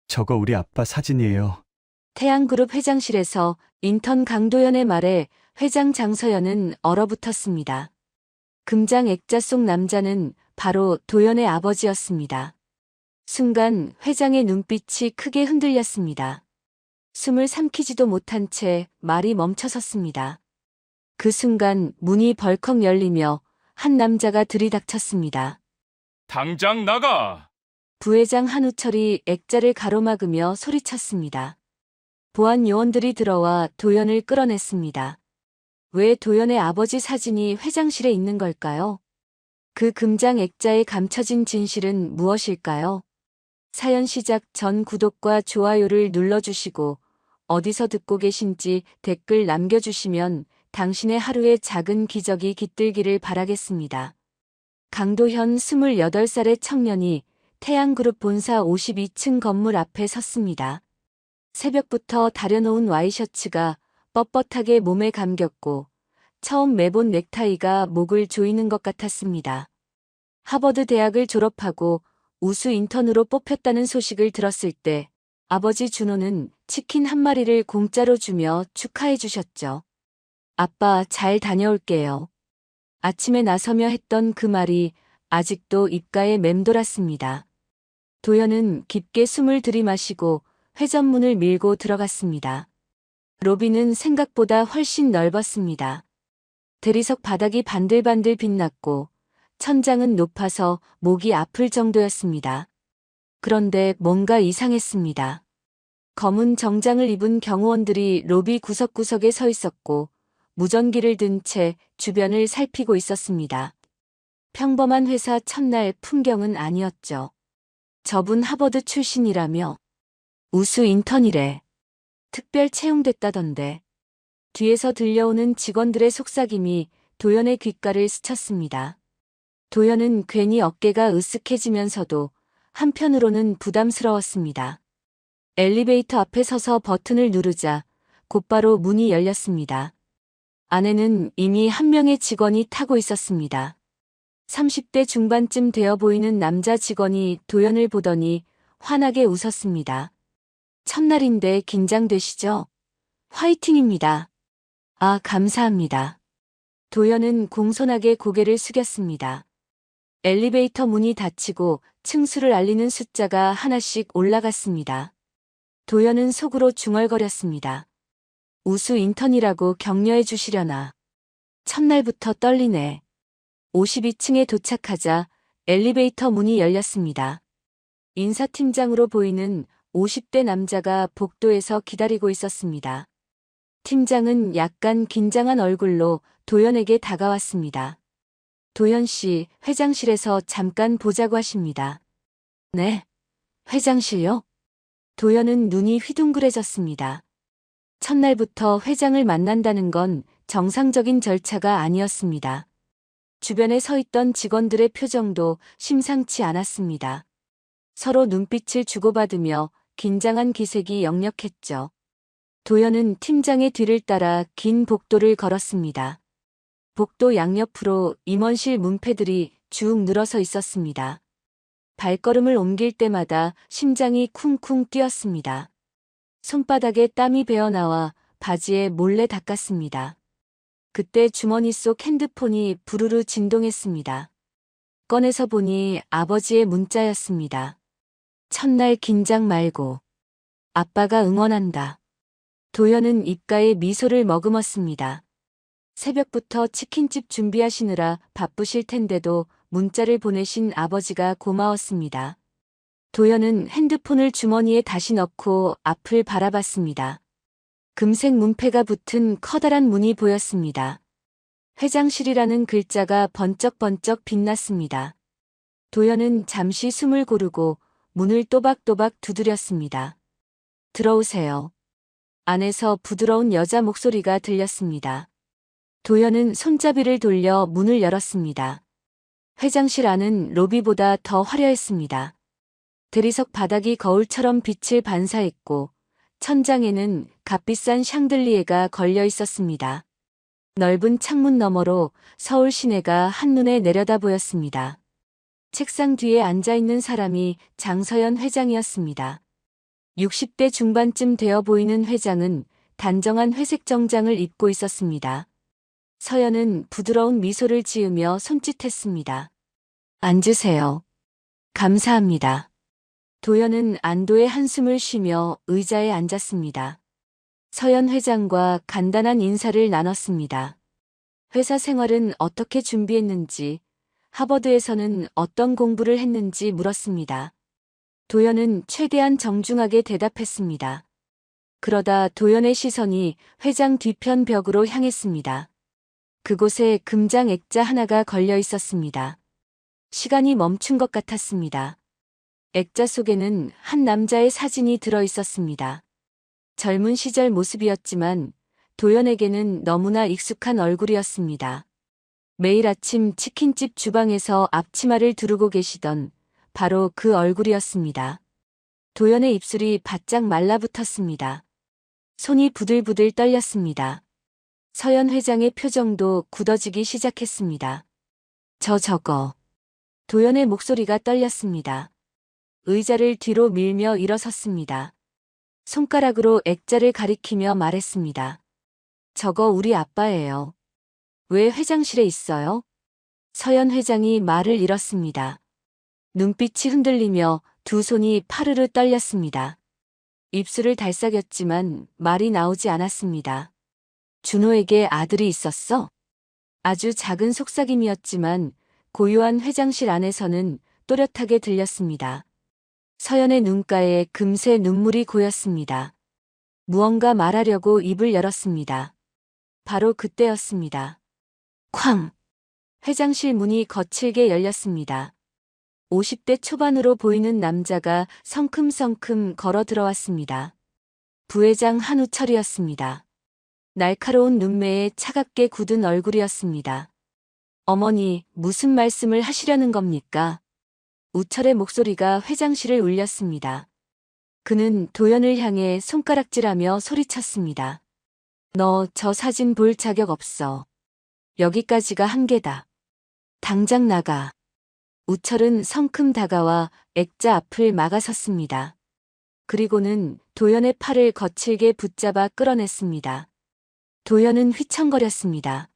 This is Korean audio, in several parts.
저거 우리 아빠 사진이에요. 태양그룹 회장실에서 인턴 강도연의 말에 회장 장서연은 얼어붙었습니다. 금장 액자 속 남자는 바로 도연의 아버지였습니다. 순간 회장의 눈빛이 크게 흔들렸습니다. 숨을 삼키지도 못한 채 말이 멈춰섰습니다. 그 순간 문이 벌컥 열리며 한 남자가 들이닥쳤습니다. 당장 나가! 부회장 한우철이 액자를 가로막으며 소리쳤습니다. 보안 요원들이 들어와 도연을 끌어냈습니다. 왜 도연의 아버지 사진이 회장실에 있는 걸까요? 그 금장 액자에 감춰진 진실은 무엇일까요? 사연 시작 전 구독과 좋아요를 눌러주시고 어디서 듣고 계신지 댓글 남겨주시면 당신의 하루에 작은 기적이 깃들기를 바라겠습니다. 강도현 28살의 청년이 태양그룹 본사 52층 건물 앞에 섰습니다. 새벽부터 다려놓은 와이셔츠가 뻣뻣하게 몸에 감겼고 처음 매본 넥타이가 목을 조이는 것 같았습니다. 하버드 대학을 졸업하고 우수 인턴으로 뽑혔다는 소식을 들었을 때 아버지 준호는 치킨 한 마리를 공짜로 주며 축하해 주셨죠. 아빠 잘 다녀올게요. 아침에 나서며 했던 그 말이 아직도 입가에 맴돌았습니다. 도연은 깊게 숨을 들이마시고 회전문을 밀고 들어갔습니다. 로비는 생각보다 훨씬 넓었습니다. 대리석 바닥이 반들반들 빛났고 천장은 높아서 목이 아플 정도였습니다. 그런데 뭔가 이상했습니다. 검은 정장을 입은 경호원들이 로비 구석구석에 서 있었고 무전기를 든 채 주변을 살피고 있었습니다. 평범한 회사 첫날 풍경은 아니었죠. 저분 하버드 출신이라며 우수 인턴이래. 특별 채용됐다던데. 뒤에서 들려오는 직원들의 속삭임이 도연의 귓가를 스쳤습니다. 도연은 괜히 어깨가 으쓱해지면서도 한편으로는 부담스러웠습니다. 엘리베이터 앞에 서서 버튼을 누르자 곧바로 문이 열렸습니다. 안에는 이미 한 명의 직원이 타고 있었습니다. 30대 중반쯤 되어 보이는 남자 직원이 도연을 보더니 환하게 웃었습니다. 첫날인데 긴장되시죠? 화이팅입니다. 아, 감사합니다. 도연은 공손하게 고개를 숙였습니다. 엘리베이터 문이 닫히고 층수를 알리는 숫자가 하나씩 올라갔습니다. 도연은 속으로 중얼거렸습니다. 우수 인턴이라고 격려해 주시려나. 첫날부터 떨리네. 52층에 도착하자 엘리베이터 문이 열렸습니다. 인사팀장으로 보이는 50대 남자가 복도에서 기다리고 있었습니다. 팀장은 약간 긴장한 얼굴로 도연에게 다가왔습니다. 도연 씨, 회장실에서 잠깐 보자고 하십니다. 네, 회장실요? 도연은 눈이 휘둥그레졌습니다. 첫날부터 회장을 만난다는 건 정상적인 절차가 아니었습니다. 주변에 서 있던 직원들의 표정도 심상치 않았습니다. 서로 눈빛을 주고받으며 긴장한 기색이 역력했죠. 도연은 팀장의 뒤를 따라 긴 복도를 걸었습니다. 복도 양옆으로 임원실 문패들이 쭉 늘어서 있었습니다. 발걸음을 옮길 때마다 심장이 쿵쿵 뛰었습니다. 손바닥에 땀이 배어나와 바지에 몰래 닦았습니다. 그때 주머니 속 핸드폰이 부르르 진동했습니다. 꺼내서 보니 아버지의 문자였습니다. 첫날 긴장 말고. 아빠가 응원한다. 도연은 입가에 미소를 머금었습니다. 새벽부터 치킨집 준비하시느라 바쁘실 텐데도 문자를 보내신 아버지가 고마웠습니다. 도연은 핸드폰을 주머니에 다시 넣고 앞을 바라봤습니다. 금색 문패가 붙은 커다란 문이 보였습니다. 회장실이라는 글자가 번쩍번쩍 빛났습니다. 도연은 잠시 숨을 고르고 문을 또박또박 두드렸습니다. 들어오세요. 안에서 부드러운 여자 목소리가 들렸습니다. 도연은 손잡이를 돌려 문을 열었습니다. 회장실 안은 로비보다 더 화려했습니다. 대리석 바닥이 거울처럼 빛을 반사했고 천장에는 값비싼 샹들리에가 걸려 있었습니다. 넓은 창문 너머로 서울 시내가 한눈에 내려다 보였습니다. 책상 뒤에 앉아있는 사람이 장서연 회장이었습니다. 60대 중반쯤 되어 보이는 회장은 단정한 회색 정장을 입고 있었습니다. 서연은 부드러운 미소를 지으며 손짓했습니다. 앉으세요. 감사합니다. 도연은 안도의 한숨을 쉬며 의자에 앉았습니다. 서연 회장과 간단한 인사를 나눴습니다. 회사 생활은 어떻게 준비했는지, 하버드에서는 어떤 공부를 했는지 물었습니다. 도연은 최대한 정중하게 대답했습니다. 그러다 도연의 시선이 회장 뒤편 벽으로 향했습니다. 그곳에 금장 액자 하나가 걸려 있었습니다. 시간이 멈춘 것 같았습니다. 액자 속에는 한 남자의 사진이 들어 있었습니다. 젊은 시절 모습이었지만 도연에게는 너무나 익숙한 얼굴이었습니다. 매일 아침 치킨집 주방에서 앞치마를 두르고 계시던 바로 그 얼굴이었습니다. 도연의 입술이 바짝 말라붙었습니다. 손이 부들부들 떨렸습니다. 서연 회장의 표정도 굳어지기 시작했습니다. 저거. 도연의 목소리가 떨렸습니다. 의자를 뒤로 밀며 일어섰습니다. 손가락으로 액자를 가리키며 말했습니다. 저거 우리 아빠예요. 왜 회장실에 있어요? 서연 회장이 말을 잃었습니다. 눈빛이 흔들리며 두 손이 파르르 떨렸습니다. 입술을 달싹였지만 말이 나오지 않았습니다. 준호에게 아들이 있었어? 아주 작은 속삭임이었지만 고요한 회장실 안에서는 또렷하게 들렸습니다. 서연의 눈가에 금세 눈물이 고였습니다. 무언가 말하려고 입을 열었습니다. 바로 그때였습니다. 쾅! 회장실 문이 거칠게 열렸습니다. 50대 초반으로 보이는 남자가 성큼성큼 걸어 들어왔습니다. 부회장 한우철이었습니다. 날카로운 눈매에 차갑게 굳은 얼굴이었습니다. 어머니, 무슨 말씀을 하시려는 겁니까? 우철의 목소리가 회장실을 울렸습니다. 그는 도연을 향해 손가락질하며 소리쳤습니다. 너 저 사진 볼 자격 없어. 여기까지가 한계다. 당장 나가. 우철은 성큼 다가와 액자 앞을 막아섰습니다. 그리고는 도연의 팔을 거칠게 붙잡아 끌어냈습니다. 도연은 휘청거렸습니다.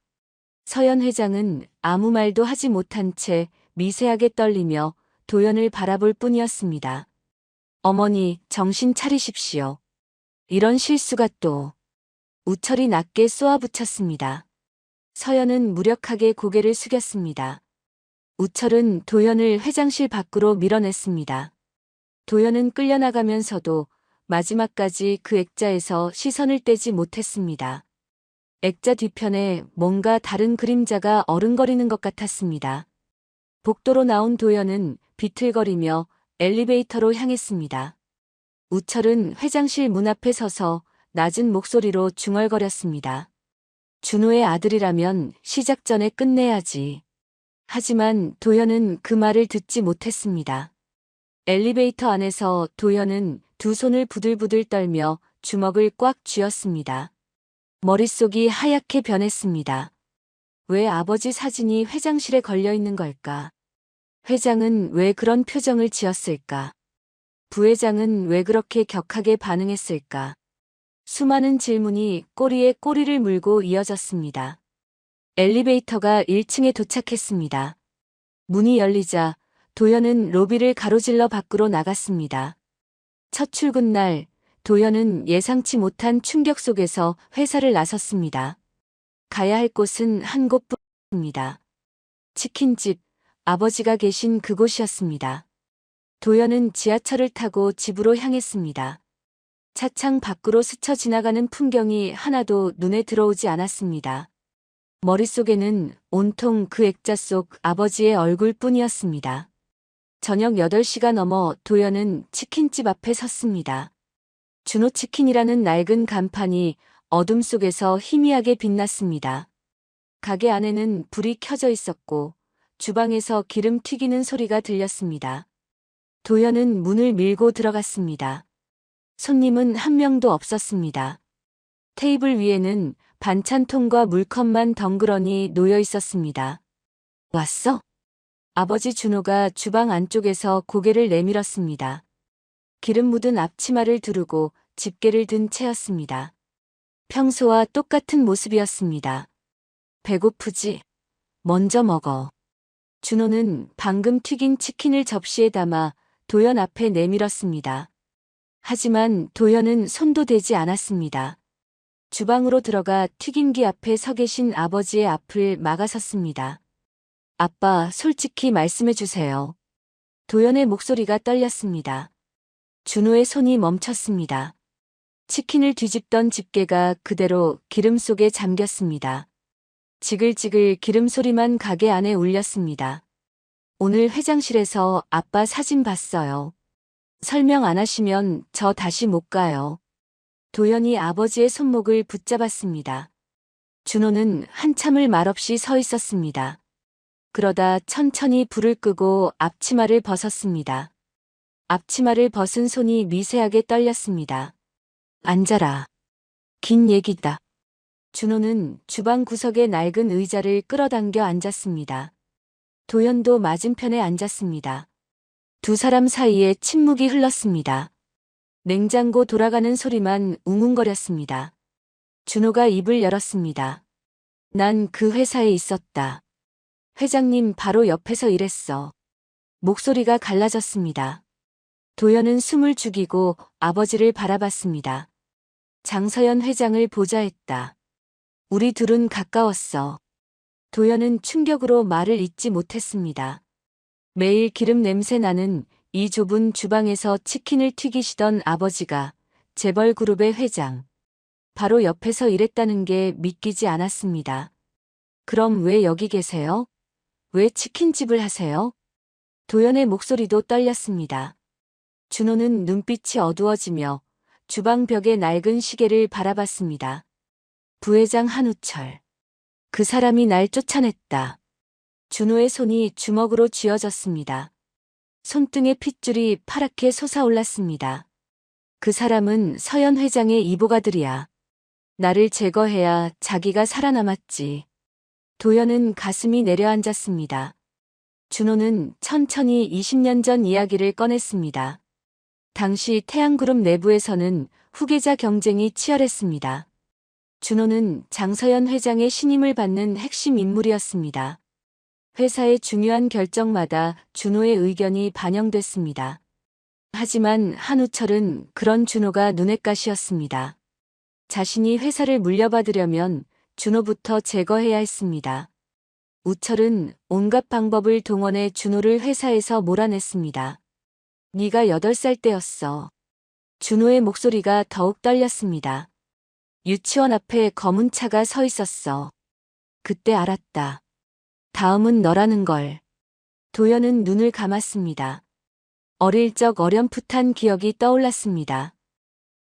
서연 회장은 아무 말도 하지 못한 채 미세하게 떨리며 도연을 바라볼 뿐이었습니다. 어머니, 정신 차리십시오. 이런 실수가 또. 우철이 낮게 쏘아붙였습니다. 서연은 무력하게 고개를 숙였습니다. 우철은 도연을 회장실 밖으로 밀어냈습니다. 도연은 끌려나가면서도 마지막까지 그 액자에서 시선을 떼지 못했습니다. 액자 뒤편에 뭔가 다른 그림자가 어른거리는 것 같았습니다. 복도로 나온 도연은 비틀거리며 엘리베이터로 향했습니다. 우철은 회장실 문 앞에 서서 낮은 목소리로 중얼거렸습니다. 준호의 아들이라면 시작 전에 끝내야지. 하지만 도연은 그 말을 듣지 못했습니다. 엘리베이터 안에서 도연은 두 손을 부들부들 떨며 주먹을 꽉 쥐었습니다. 머릿속이 하얗게 변했습니다. 왜 아버지 사진이 회장실에 걸려 있는 걸까? 회장은 왜 그런 표정을 지었을까? 부회장은 왜 그렇게 격하게 반응했을까? 수많은 질문이 꼬리에 꼬리를 물고 이어졌습니다. 엘리베이터가 1층에 도착했습니다. 문이 열리자 도연은 로비를 가로질러 밖으로 나갔습니다. 첫 출근 날 도연은 예상치 못한 충격 속에서 회사를 나섰습니다. 가야 할 곳은 한 곳뿐입니다. 치킨집, 아버지가 계신 그곳이었습니다. 도연은 지하철을 타고 집으로 향했습니다. 차창 밖으로 스쳐 지나가는 풍경이 하나도 눈에 들어오지 않았습니다. 머릿속에는 온통 그 액자 속 아버지의 얼굴뿐이었습니다. 저녁 8시가 넘어 도연은 치킨집 앞에 섰습니다. 준호치킨이라는 낡은 간판이 어둠 속에서 희미하게 빛났습니다. 가게 안에는 불이 켜져 있었고 주방에서 기름 튀기는 소리가 들렸습니다. 도연은 문을 밀고 들어갔습니다. 손님은 한 명도 없었습니다. 테이블 위에는 반찬통과 물컵만 덩그러니 놓여 있었습니다. 왔어? 아버지 준호가 주방 안쪽에서 고개를 내밀었습니다. 기름 묻은 앞치마를 두르고 집게를 든 채였습니다. 평소와 똑같은 모습이었습니다. 배고프지? 먼저 먹어. 준호는 방금 튀긴 치킨을 접시에 담아 도연 앞에 내밀었습니다. 하지만 도연은 손도 대지 않았습니다. 주방으로 들어가 튀김기 앞에 서 계신 아버지의 앞을 막아섰습니다. 아빠, 솔직히 말씀해 주세요. 도연의 목소리가 떨렸습니다. 준호의 손이 멈췄습니다. 치킨을 뒤집던 집게가 그대로 기름 속에 잠겼습니다. 지글지글 기름 소리만 가게 안에 울렸습니다. 오늘 회장실에서 아빠 사진 봤어요. 설명 안 하시면 저 다시 못 가요. 도연이 아버지의 손목을 붙잡았습니다. 준호는 한참을 말없이 서 있었습니다. 그러다 천천히 불을 끄고 앞치마를 벗었습니다. 앞치마를 벗은 손이 미세하게 떨렸습니다. 앉아라. 긴 얘기다. 준호는 주방 구석의 낡은 의자를 끌어당겨 앉았습니다. 도연도 맞은편에 앉았습니다. 두 사람 사이에 침묵이 흘렀습니다. 냉장고 돌아가는 소리만 웅웅거렸습니다. 준호가 입을 열었습니다. 난 그 회사에 있었다. 회장님 바로 옆에서 일했어. 목소리가 갈라졌습니다. 도연은 숨을 죽이고 아버지를 바라봤습니다. 장서연 회장을 보좌했다. 우리 둘은 가까웠어. 도연은 충격으로 말을 잇지 못했습니다. 매일 기름 냄새 나는 이 좁은 주방에서 치킨을 튀기시던 아버지가 재벌 그룹의 회장. 바로 옆에서 일했다는 게 믿기지 않았습니다. 그럼 왜 여기 계세요? 왜 치킨집을 하세요? 도연의 목소리도 떨렸습니다. 준호는 눈빛이 어두워지며 주방 벽의 낡은 시계를 바라봤습니다. 부회장 한우철. 그 사람이 날 쫓아냈다. 준호의 손이 주먹으로 쥐어졌습니다. 손등의 핏줄이 파랗게 솟아올랐습니다. 그 사람은 서연 회장의 이보가들이야. 나를 제거해야 자기가 살아남았지. 도연은 가슴이 내려앉았습니다. 준호는 천천히 20년 전 이야기를 꺼냈습니다. 당시 태양그룹 내부에서는 후계자 경쟁이 치열했습니다. 준호는 장서연 회장의 신임을 받는 핵심 인물이었습니다. 회사의 중요한 결정마다 준호의 의견이 반영됐습니다. 하지만 한우철은 그런 준호가 눈엣가시였습니다. 자신이 회사를 물려받으려면 준호부터 제거해야 했습니다. 우철은 온갖 방법을 동원해 준호를 회사에서 몰아냈습니다. 네가 8살 때였어. 준호의 목소리가 더욱 떨렸습니다. 유치원 앞에 검은 차가 서 있었어. 그때 알았다. 다음은 너라는 걸. 도연은 눈을 감았습니다. 어릴 적 어렴풋한 기억이 떠올랐습니다.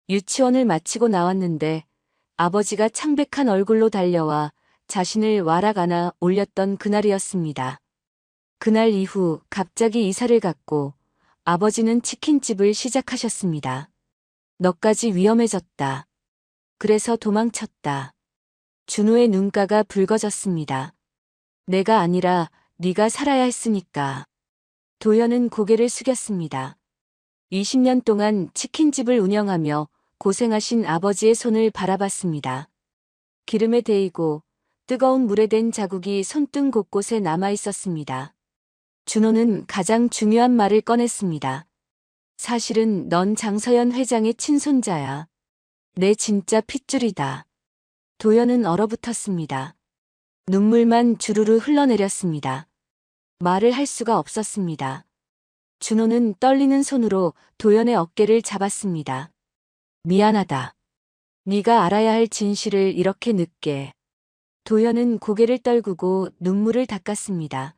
유치원을 마치고 나왔는데 아버지가 창백한 얼굴로 달려와 자신을 와락 안아 올렸던 그날이었습니다. 그날 이후 갑자기 이사를 갔고 아버지는 치킨집을 시작하셨습니다. 너까지 위험해졌다. 그래서 도망쳤다. 준호의 눈가가 붉어졌습니다. 내가 아니라 네가 살아야 했으니까. 도연은 고개를 숙였습니다. 20년 동안 치킨집을 운영하며 고생하신 아버지의 손을 바라봤습니다. 기름에 데이고 뜨거운 물에 댄 자국이 손등 곳곳에 남아 있었습니다. 준호는 가장 중요한 말을 꺼냈습니다. 사실은 넌 장서연 회장의 친손자야. 내 진짜 핏줄이다. 도연은 얼어붙었습니다. 눈물만 주르르 흘러내렸습니다. 말을 할 수가 없었습니다. 준호는 떨리는 손으로 도연의 어깨를 잡았습니다. 미안하다. 네가 알아야 할 진실을 이렇게 늦게. 도연은 고개를 떨구고 눈물을 닦았습니다.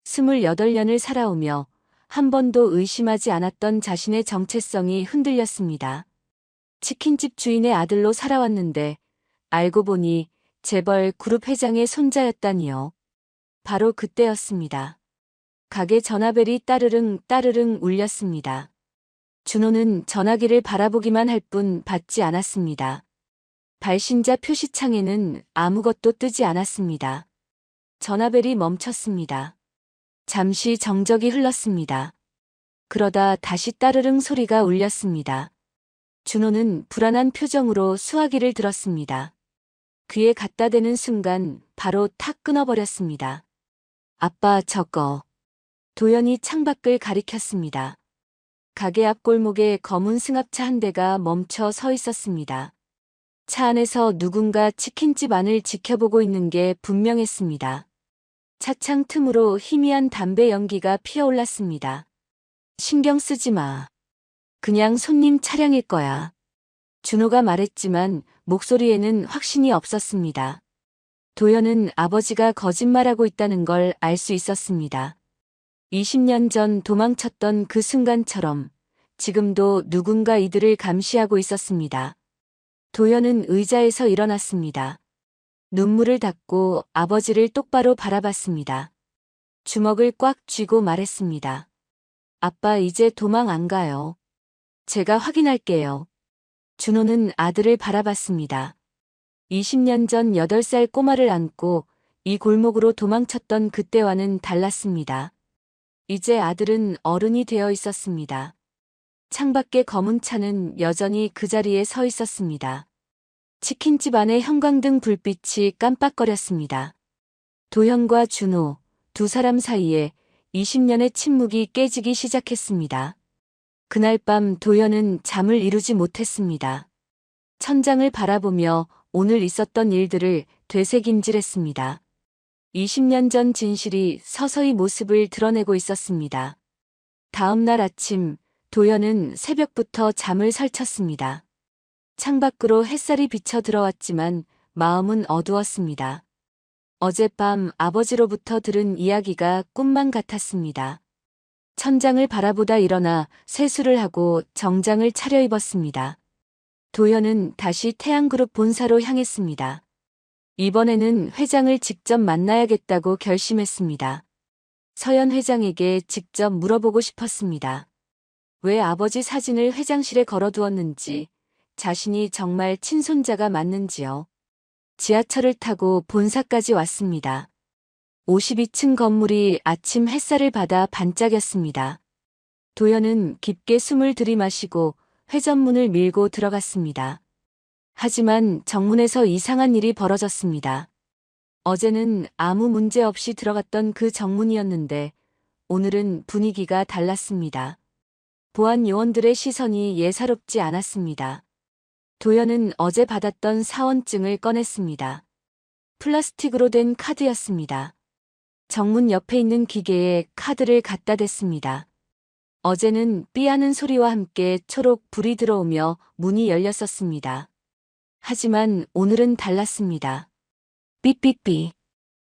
28년을 살아오며 한 번도 의심하지 않았던 자신의 정체성이 흔들렸습니다. 치킨집 주인의 아들로 살아왔는데 알고 보니 재벌 그룹 회장의 손자였다니요. 바로 그때였습니다. 가게 전화벨이 따르릉 따르릉 울렸습니다. 준호는 전화기를 바라보기만 할 뿐 받지 않았습니다. 발신자 표시창에는 아무것도 뜨지 않았습니다. 전화벨이 멈췄습니다. 잠시 정적이 흘렀습니다. 그러다 다시 따르릉 소리가 울렸습니다. 준호는 불안한 표정으로 수화기를 들었습니다. 귀에 갖다 대는 순간 바로 탁 끊어버렸습니다. 아빠 저거. 도연이 창밖을 가리켰습니다. 가게 앞 골목에 검은 승합차 한 대가 멈춰 서 있었습니다. 차 안에서 누군가 치킨집 안을 지켜보고 있는 게 분명했습니다. 차창 틈으로 희미한 담배 연기가 피어올랐습니다. 신경 쓰지 마. 그냥 손님 차량일 거야. 준호가 말했지만 목소리에는 확신이 없었습니다. 도연은 아버지가 거짓말하고 있다는 걸 알 수 있었습니다. 20년 전 도망쳤던 그 순간처럼 지금도 누군가 이들을 감시하고 있었습니다. 도연은 의자에서 일어났습니다. 눈물을 닦고 아버지를 똑바로 바라봤습니다. 주먹을 꽉 쥐고 말했습니다. 아빠 이제 도망 안 가요. 제가 확인할게요. 준호는 아들을 바라봤습니다. 20년 전 8살 꼬마를 안고 이 골목으로 도망쳤던 그때와는 달랐습니다. 이제 아들은 어른이 되어 있었습니다. 창밖의 검은 차는 여전히 그 자리에 서 있었습니다. 치킨집 안의 형광등 불빛이 깜빡거렸습니다. 도현과 준호, 두 사람 사이에 20년의 침묵이 깨지기 시작했습니다. 그날 밤 도현은 잠을 이루지 못했습니다. 천장을 바라보며 오늘 있었던 일들을 되새김질했습니다. 20년 전 진실이 서서히 모습을 드러내고 있었습니다. 다음 날 아침, 도연은 새벽부터 잠을 설쳤습니다. 창밖으로 햇살이 비쳐 들어왔지만 마음은 어두웠습니다. 어젯밤 아버지로부터 들은 이야기가 꿈만 같았습니다. 천장을 바라보다 일어나 세수를 하고 정장을 차려입었습니다. 도연은 다시 태양그룹 본사로 향했습니다. 이번에는 회장을 직접 만나야겠다고 결심했습니다. 서연 회장에게 직접 물어보고 싶었습니다. 왜 아버지 사진을 회장실에 걸어두었는지, 자신이 정말 친손자가 맞는지요. 지하철을 타고 본사까지 왔습니다. 52층 건물이 아침 햇살을 받아 반짝였습니다. 도연은 깊게 숨을 들이마시고 회전문을 밀고 들어갔습니다. 하지만 정문에서 이상한 일이 벌어졌습니다. 어제는 아무 문제 없이 들어갔던 그 정문이었는데 오늘은 분위기가 달랐습니다. 보안 요원들의 시선이 예사롭지 않았습니다. 도연은 어제 받았던 사원증을 꺼냈습니다. 플라스틱으로 된 카드였습니다. 정문 옆에 있는 기계에 카드를 갖다 댔습니다. 어제는 삐하는 소리와 함께 초록 불이 들어오며 문이 열렸었습니다. 하지만 오늘은 달랐습니다. 삐삐삐.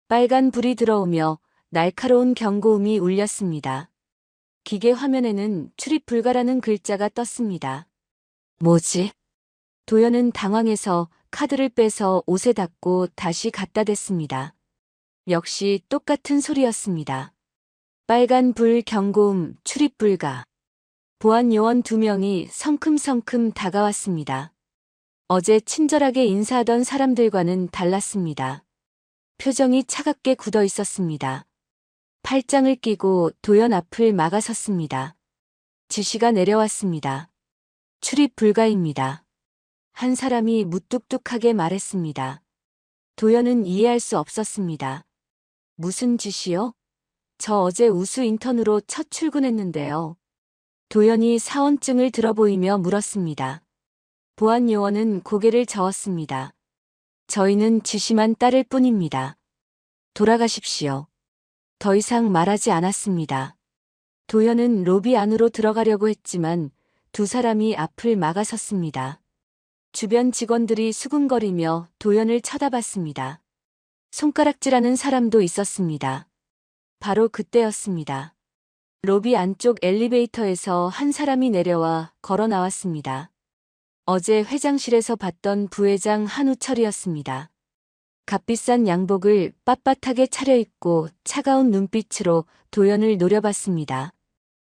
빨간 불이 들어오며 날카로운 경고음이 울렸습니다. 기계 화면에는 출입 불가라는 글자가 떴습니다. 뭐지? 도연은 당황해서 카드를 빼서 옷에 닫고 다시 갖다 댔습니다. 역시 똑같은 소리였습니다. 빨간 불 경고음 출입 불가. 보안 요원 2명이 성큼성큼 다가왔습니다. 어제 친절하게 인사하던 사람들과는 달랐습니다. 표정이 차갑게 굳어 있었습니다. 팔짱을 끼고 도연 앞을 막아섰습니다. 지시가 내려왔습니다. 출입 불가입니다. 한 사람이 무뚝뚝하게 말했습니다. 도연은 이해할 수 없었습니다. 무슨 지시요? 저 어제 우수 인턴으로 첫 출근했는데요. 도연이 사원증을 들어보이며 물었습니다. 보안 요원은 고개를 저었습니다. 저희는 지시만 따를 뿐입니다. 돌아가십시오. 더 이상 말하지 않았습니다. 도연은 로비 안으로 들어가려고 했지만 두 사람이 앞을 막아섰습니다. 주변 직원들이 수군거리며 도연을 쳐다봤습니다. 손가락질하는 사람도 있었습니다. 바로 그때였습니다. 로비 안쪽 엘리베이터에서 한 사람이 내려와 걸어 나왔습니다. 어제 회장실에서 봤던 부회장 한우철이었습니다. 값비싼 양복을 빳빳하게 차려입고 차가운 눈빛으로 도연을 노려봤습니다.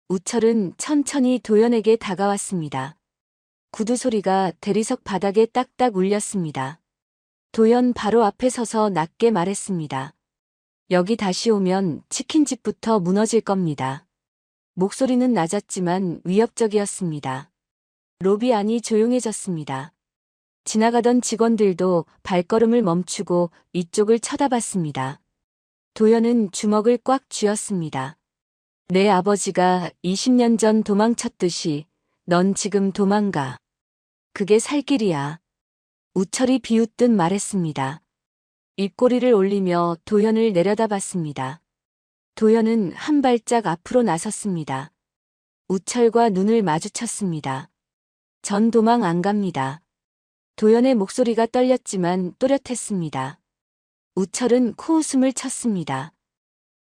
우철은 천천히 도연에게 다가왔습니다. 구두 소리가 대리석 바닥에 딱딱 울렸습니다. 도연 바로 앞에 서서 낮게 말했습니다. 여기 다시 오면 치킨집부터 무너질 겁니다. 목소리는 낮았지만 위협적이었습니다. 로비 안이 조용해졌습니다. 지나가던 직원들도 발걸음을 멈추고 이쪽을 쳐다봤습니다. 도연은 주먹을 꽉 쥐었습니다. 내 아버지가 20년 전 도망쳤듯이 넌 지금 도망가. 그게 살 길이야. 우철이 비웃듯 말했습니다. 입꼬리를 올리며 도연을 내려다봤습니다. 도연은 한 발짝 앞으로 나섰습니다. 우철과 눈을 마주쳤습니다. 전 도망 안 갑니다. 도연의 목소리가 떨렸지만 또렷했습니다. 우철은 코웃음을 쳤습니다.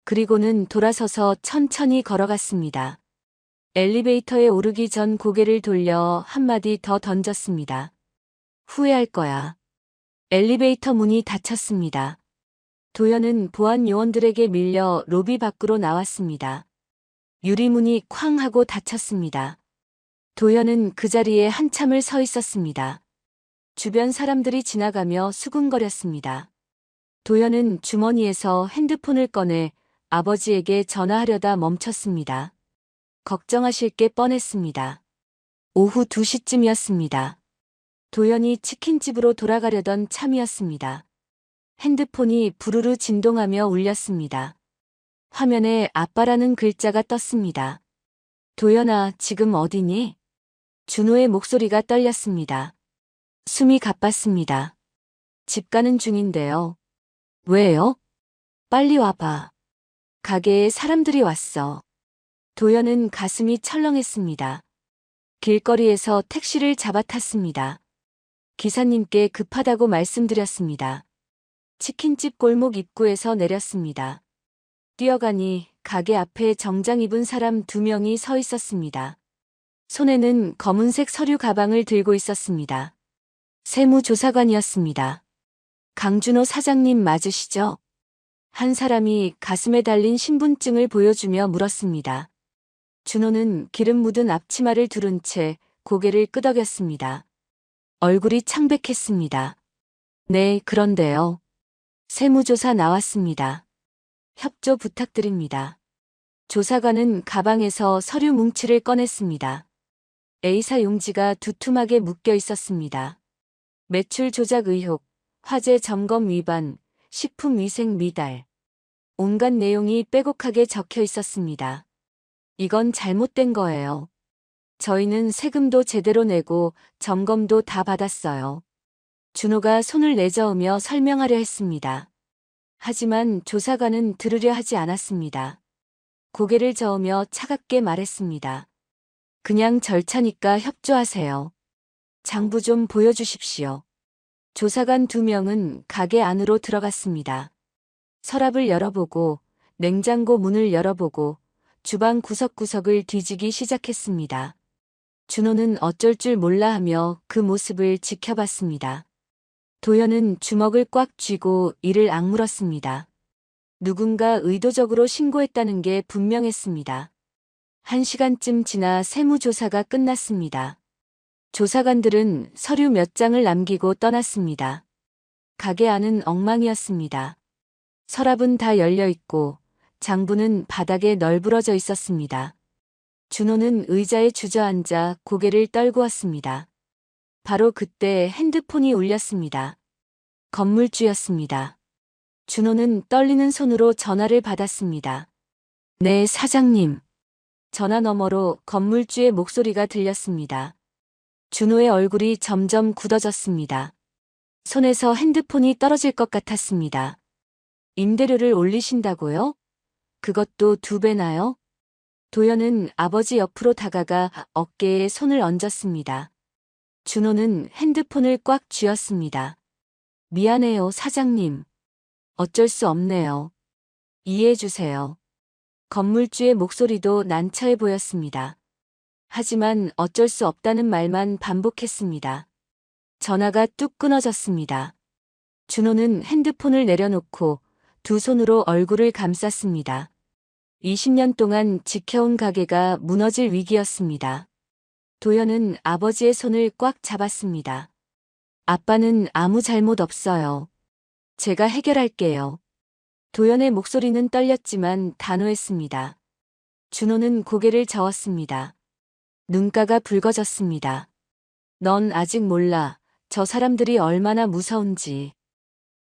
그리고는 돌아서서 천천히 걸어갔습니다. 엘리베이터에 오르기 전 고개를 돌려 한마디 더 던졌습니다. 후회할 거야. 엘리베이터 문이 닫혔습니다. 도연은 보안 요원들에게 밀려 로비 밖으로 나왔습니다. 유리문이 쾅 하고 닫혔습니다. 도연은 그 자리에 한참을 서 있었습니다. 주변 사람들이 지나가며 수군거렸습니다. 도연은 주머니에서 핸드폰을 꺼내 아버지에게 전화하려다 멈췄습니다. 걱정하실 게 뻔했습니다. 오후 2시쯤이었습니다. 도연이 치킨집으로 돌아가려던 참이었습니다. 핸드폰이 부르르 진동하며 울렸습니다. 화면에 아빠라는 글자가 떴습니다. 도연아, 지금 어디니? 준호의 목소리가 떨렸습니다. 숨이 가빴습니다. 집 가는 중인데요. 왜요? 빨리 와봐. 가게에 사람들이 왔어. 도연은 가슴이 철렁했습니다. 길거리에서 택시를 잡아탔습니다. 기사님께 급하다고 말씀드렸습니다. 치킨집 골목 입구에서 내렸습니다. 뛰어가니 가게 앞에 정장 입은 사람 2명이 서 있었습니다. 손에는 검은색 서류 가방을 들고 있었습니다. 세무조사관이었습니다. 강준호 사장님 맞으시죠? 한 사람이 가슴에 달린 신분증을 보여주며 물었습니다. 준호는 기름 묻은 앞치마를 두른 채 고개를 끄덕였습니다. 얼굴이 창백했습니다. 네, 그런데요. 세무조사 나왔습니다. 협조 부탁드립니다. 조사관은 가방에서 서류 뭉치를 꺼냈습니다. A사 용지가 두툼하게 묶여 있었습니다. 매출 조작 의혹, 화재 점검 위반, 식품위생 미달. 온갖 내용이 빼곡하게 적혀 있었습니다. 이건 잘못된 거예요. 저희는 세금도 제대로 내고 점검도 다 받았어요. 준호가 손을 내저으며 설명하려 했습니다. 하지만 조사관은 들으려 하지 않았습니다. 고개를 저으며 차갑게 말했습니다. 그냥 절차니까 협조하세요. 장부 좀 보여주십시오. 조사관 2명은 가게 안으로 들어갔습니다. 서랍을 열어보고 냉장고 문을 열어보고 주방 구석구석을 뒤지기 시작했습니다. 준호는 어쩔 줄 몰라 하며 그 모습을 지켜봤습니다. 도연은 주먹을 꽉 쥐고 이를 악물었습니다. 누군가 의도적으로 신고했다는 게 분명했습니다. 1시간쯤 지나 세무조사가 끝났습니다. 조사관들은 서류 몇 장을 남기고 떠났습니다. 가게 안은 엉망이었습니다. 서랍은 다 열려있고 장부는 바닥에 널브러져 있었습니다. 준호는 의자에 주저앉아 고개를 떨구었습니다. 바로 그때 핸드폰이 울렸습니다. 건물주였습니다. 준호는 떨리는 손으로 전화를 받았습니다. 네, 사장님. 전화 너머로 건물주의 목소리가 들렸습니다. 준호의 얼굴이 점점 굳어졌습니다. 손에서 핸드폰이 떨어질 것 같았습니다. 임대료를 올리신다고요? 그것도 2배나요? 도연은 아버지 옆으로 다가가 어깨에 손을 얹었습니다. 준호는 핸드폰을 꽉 쥐었습니다. 미안해요, 사장님. 어쩔 수 없네요. 이해해주세요. 건물주의 목소리도 난처해 보였습니다. 하지만 어쩔 수 없다는 말만 반복했습니다. 전화가 뚝 끊어졌습니다. 준호는 핸드폰을 내려놓고 2 손으로 얼굴을 감쌌습니다. 20년 동안 지켜온 가게가 무너질 위기였습니다. 도연은 아버지의 손을 꽉 잡았습니다. 아빠는 아무 잘못 없어요. 제가 해결할게요. 도연의 목소리는 떨렸지만 단호했습니다. 준호는 고개를 저었습니다. 눈가가 붉어졌습니다. 넌 아직 몰라. 저 사람들이 얼마나 무서운지.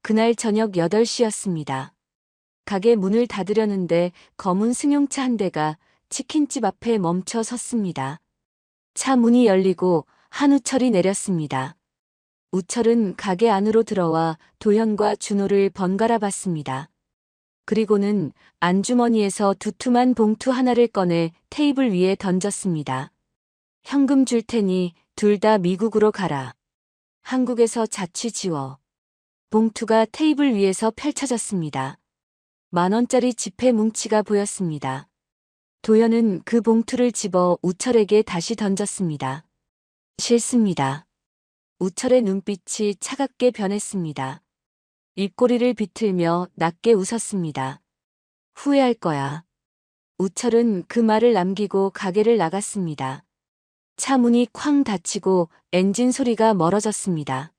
그날 저녁 8시였습니다. 가게 문을 닫으려는데 검은 승용차 한 대가 치킨집 앞에 멈춰 섰습니다. 차 문이 열리고 한우철이 내렸습니다. 우철은 가게 안으로 들어와 도현과 준호를 번갈아 봤습니다. 그리고는 안주머니에서 두툼한 봉투 하나를 꺼내 테이블 위에 던졌습니다. 현금 줄 테니 둘 다 미국으로 가라. 한국에서 자취 지워. 봉투가 테이블 위에서 펼쳐졌습니다. 10,000원짜리 지폐 뭉치가 보였습니다. 도현은 그 봉투를 집어 우철에게 다시 던졌습니다. 싫습니다. 우철의 눈빛이 차갑게 변했습니다. 입꼬리를 비틀며 낮게 웃었습니다. 후회할 거야. 우철은 그 말을 남기고 가게를 나갔습니다. 차 문이 쾅 닫히고 엔진 소리가 멀어졌습니다.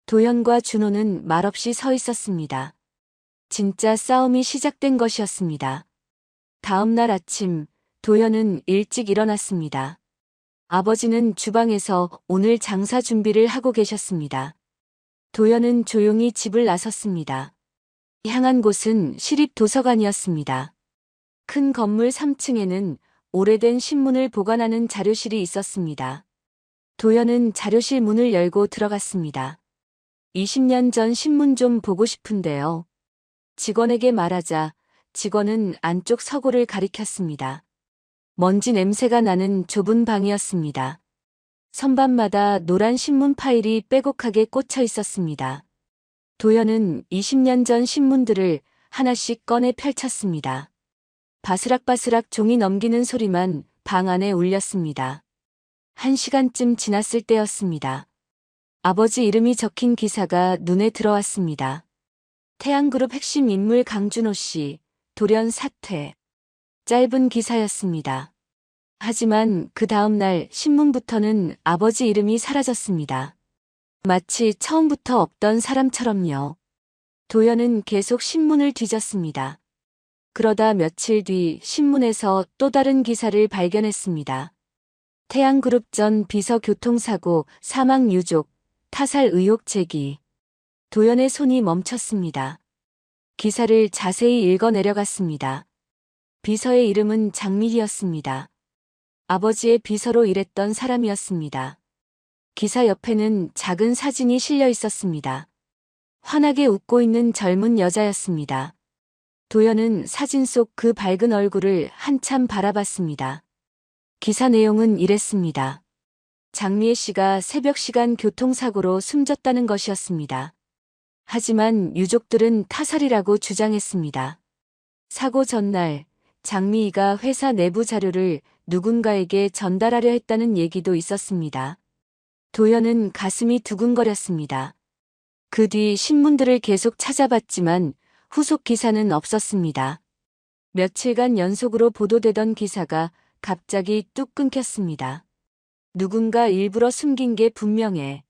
도현과 준호는 말없이 서 있었습니다. 진짜 싸움이 시작된 것이었습니다. 다음 날 아침, 도현은 일찍 일어났습니다. 아버지는 주방에서 오늘 장사 준비를 하고 계셨습니다. 도현은 조용히 집을 나섰습니다. 향한 곳은 시립 도서관이었습니다. 큰 건물 3층에는 오래된 신문을 보관하는 자료실이 있었습니다. 도현은 자료실 문을 열고 들어갔습니다. 20년 전 신문 좀 보고 싶은데요. 직원에게 말하자 직원은 안쪽 서고를 가리켰습니다. 먼지 냄새가 나는 좁은 방이었습니다. 선반마다 노란 신문 파일이 빼곡하게 꽂혀 있었습니다. 도현은 20년 전 신문들을 하나씩 꺼내 펼쳤습니다. 바스락바스락 종이 넘기는 소리만 방 안에 울렸습니다. 1시간쯤 지났을 때였습니다. 아버지 이름이 적힌 기사가 눈에 들어왔습니다. 태양그룹 핵심 인물 강준호 씨, 돌연 사퇴. 짧은 기사였습니다. 하지만 그 다음 날 신문부터는 아버지 이름이 사라졌습니다. 마치 처음부터 없던 사람처럼요. 도현은 계속 신문을 뒤졌습니다. 그러다 며칠 뒤 신문에서 또 다른 기사를 발견했습니다. 태양그룹 전 비서 교통사고 사망 유족, 타살 의혹 제기. 도현의 손이 멈췄습니다. 기사를 자세히 읽어 내려갔습니다. 비서의 이름은 장미희였습니다. 아버지의 비서로 일했던 사람이었습니다. 기사 옆에는 작은 사진이 실려 있었습니다. 환하게 웃고 있는 젊은 여자였습니다. 도현은 사진 속 그 밝은 얼굴을 한참 바라봤습니다. 기사 내용은 이랬습니다. 장미애 씨가 새벽 시간 교통사고로 숨졌다는 것이었습니다. 하지만 유족들은 타살이라고 주장했습니다. 사고 전날 장미희가 회사 내부 자료를 누군가에게 전달하려 했다는 얘기도 있었습니다. 도현은 가슴이 두근거렸습니다. 그 뒤 신문들을 계속 찾아봤지만 후속 기사는 없었습니다. 며칠간 연속으로 보도되던 기사가 갑자기 뚝 끊겼습니다. 누군가 일부러 숨긴 게 분명해.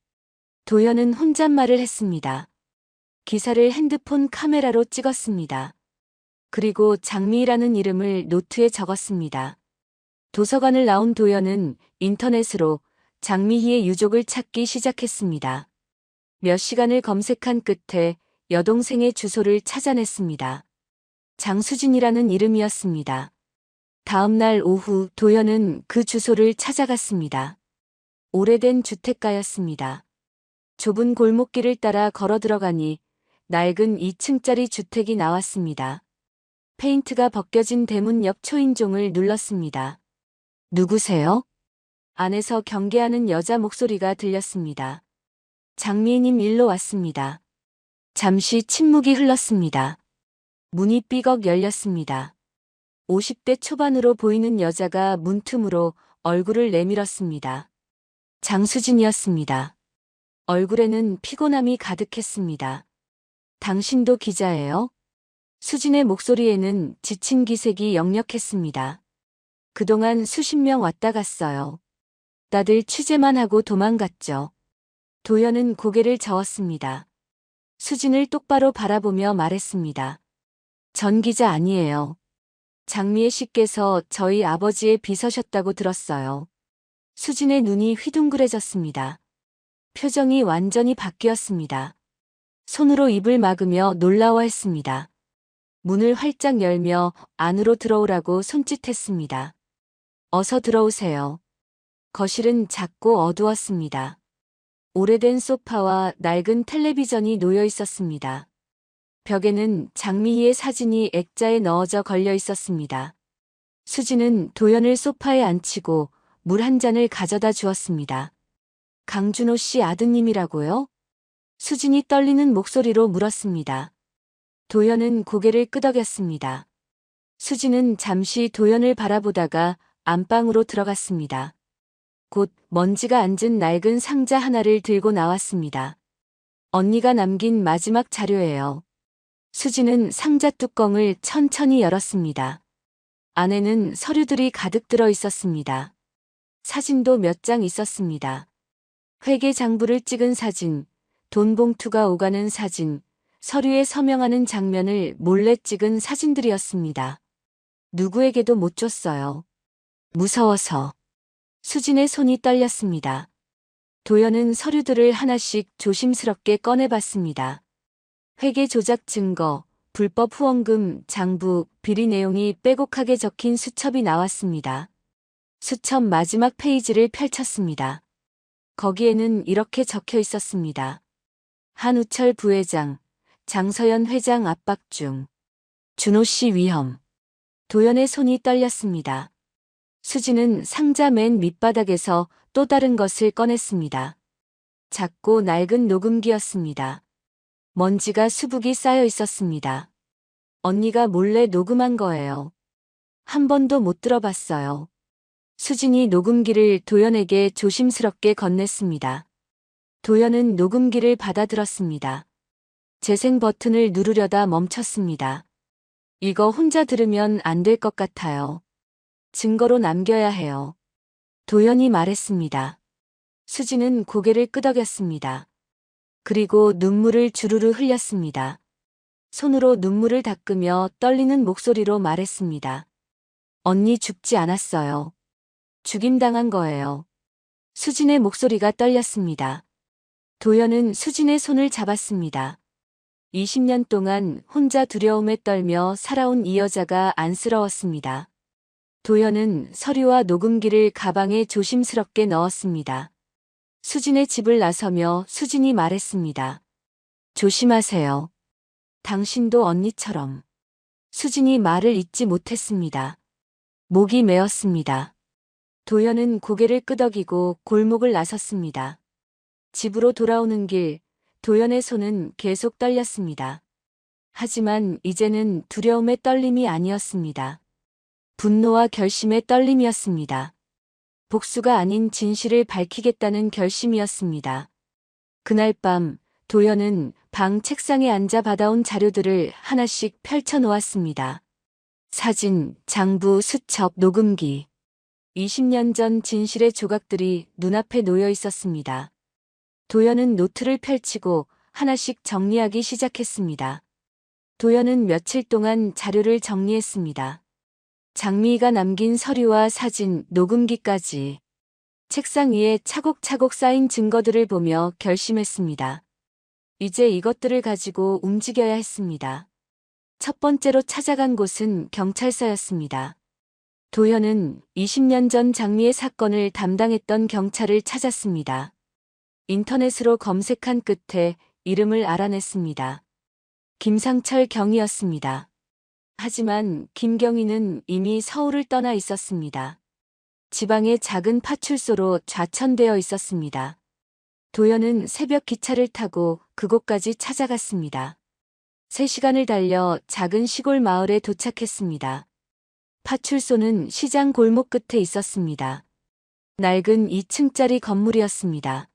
도현은 혼잣말을 했습니다. 기사를 핸드폰 카메라로 찍었습니다. 그리고 장미희라는 이름을 노트에 적었습니다. 도서관을 나온 도현은 인터넷으로 장미희의 유족을 찾기 시작했습니다. 몇 시간을 검색한 끝에 여동생의 주소를 찾아냈습니다. 장수진이라는 이름이었습니다. 다음 날 오후 도현은 그 주소를 찾아갔습니다. 오래된 주택가였습니다. 좁은 골목길을 따라 걸어 들어가니 낡은 2층짜리 주택이 나왔습니다. 페인트가 벗겨진 대문 옆 초인종을 눌렀습니다. 누구세요? 안에서 경계하는 여자 목소리가 들렸습니다. 장미희님 일로 왔습니다. 잠시 침묵이 흘렀습니다. 문이 삐걱 열렸습니다. 50대 초반으로 보이는 여자가 문틈으로 얼굴을 내밀었습니다. 장수진이었습니다. 얼굴에는 피곤함이 가득했습니다. 당신도 기자예요? 수진의 목소리에는 지친 기색이 역력했습니다. 그동안 수십 명 왔다 갔어요. 다들 취재만 하고 도망갔죠. 도현은 고개를 저었습니다. 수진을 똑바로 바라보며 말했습니다. 전 기자 아니에요. 장미애 씨께서 저희 아버지의 비서셨다고 들었어요. 수진의 눈이 휘둥그레졌습니다. 표정이 완전히 바뀌었습니다. 손으로 입을 막으며 놀라워했습니다. 문을 활짝 열며 안으로 들어오라고 손짓했습니다. 어서 들어오세요. 거실은 작고 어두웠습니다. 오래된 소파와 낡은 텔레비전이 놓여 있었습니다. 벽에는 장미희의 사진이 액자에 넣어져 걸려 있었습니다. 수진은 도연을 소파에 앉히고 물 한 잔을 가져다 주었습니다. 강준호 씨 아드님이라고요? 수진이 떨리는 목소리로 물었습니다. 도연은 고개를 끄덕였습니다. 수진은 잠시 도연을 바라보다가 안방으로 들어갔습니다. 곧 먼지가 앉은 낡은 상자 하나를 들고 나왔습니다. 언니가 남긴 마지막 자료예요. 수진은 상자 뚜껑을 천천히 열었습니다. 안에는 서류들이 가득 들어 있었습니다. 사진도 몇 장 있었습니다. 회계 장부를 찍은 사진, 돈 봉투가 오가는 사진, 서류에 서명하는 장면을 몰래 찍은 사진들이었습니다. 누구에게도 못 줬어요. 무서워서. 수진의 손이 떨렸습니다. 도연은 서류들을 하나씩 조심스럽게 꺼내봤습니다. 회계 조작 증거, 불법 후원금, 장부, 비리 내용이 빼곡하게 적힌 수첩이 나왔습니다. 수첩 마지막 페이지를 펼쳤습니다. 거기에는 이렇게 적혀 있었습니다. 한우철 부회장, 장서연 회장 압박 중. 준호 씨 위험. 도연의 손이 떨렸습니다. 수진은 상자 맨 밑바닥에서 또 다른 것을 꺼냈습니다. 작고 낡은 녹음기였습니다. 먼지가 수북이 쌓여 있었습니다. 언니가 몰래 녹음한 거예요. 한 번도 못 들어봤어요. 수진이 녹음기를 도연에게 조심스럽게 건넸습니다. 도연은 녹음기를 받아들었습니다. 재생 버튼을 누르려다 멈췄습니다. 이거 혼자 들으면 안 될 것 같아요. 증거로 남겨야 해요. 도연이 말했습니다. 수진은 고개를 끄덕였습니다. 그리고 눈물을 주르르 흘렸습니다. 손으로 눈물을 닦으며 떨리는 목소리로 말했습니다. 언니 죽지 않았어요. 죽임당한 거예요. 수진의 목소리가 떨렸습니다. 도연은 수진의 손을 잡았습니다. 20년 동안 혼자 두려움에 떨며 살아온 이 여자가 안쓰러웠습니다. 도연은 서류와 녹음기를 가방에 조심스럽게 넣었습니다. 수진의 집을 나서며 수진이 말했습니다. 조심하세요. 당신도 언니처럼. 수진이 말을 잇지 못했습니다. 목이 메었습니다. 도연은 고개를 끄덕이고 골목을 나섰습니다. 집으로 돌아오는 길, 도연의 손은 계속 떨렸습니다. 하지만 이제는 두려움의 떨림이 아니었습니다. 분노와 결심의 떨림이었습니다. 복수가 아닌 진실을 밝히겠다는 결심이었습니다. 그날 밤, 도연은 방 책상에 앉아 받아온 자료들을 하나씩 펼쳐 놓았습니다. 사진, 장부, 수첩, 녹음기. 20년 전 진실의 조각들이 눈앞에 놓여 있었습니다. 도연은 노트를 펼치고 하나씩 정리하기 시작했습니다. 도연은 며칠 동안 자료를 정리했습니다. 장미희가 남긴 서류와 사진, 녹음기까지. 책상 위에 차곡차곡 쌓인 증거들을 보며 결심했습니다. 이제 이것들을 가지고 움직여야 했습니다. 첫 번째로 찾아간 곳은 경찰서였습니다. 도연은 20년 전 장미의 사건을 담당했던 경찰을 찾았습니다. 인터넷으로 검색한 끝에 이름을 알아냈습니다. 김상철 경이었습니다. 하지만 김경희는 이미 서울을 떠나 있었습니다. 지방의 작은 파출소로 좌천되어 있었습니다. 도연은 새벽 기차를 타고 그곳까지 찾아갔습니다. 3시간을 달려 작은 시골 마을에 도착했습니다. 파출소는 시장 골목 끝에 있었습니다. 낡은 2층짜리 건물이었습니다.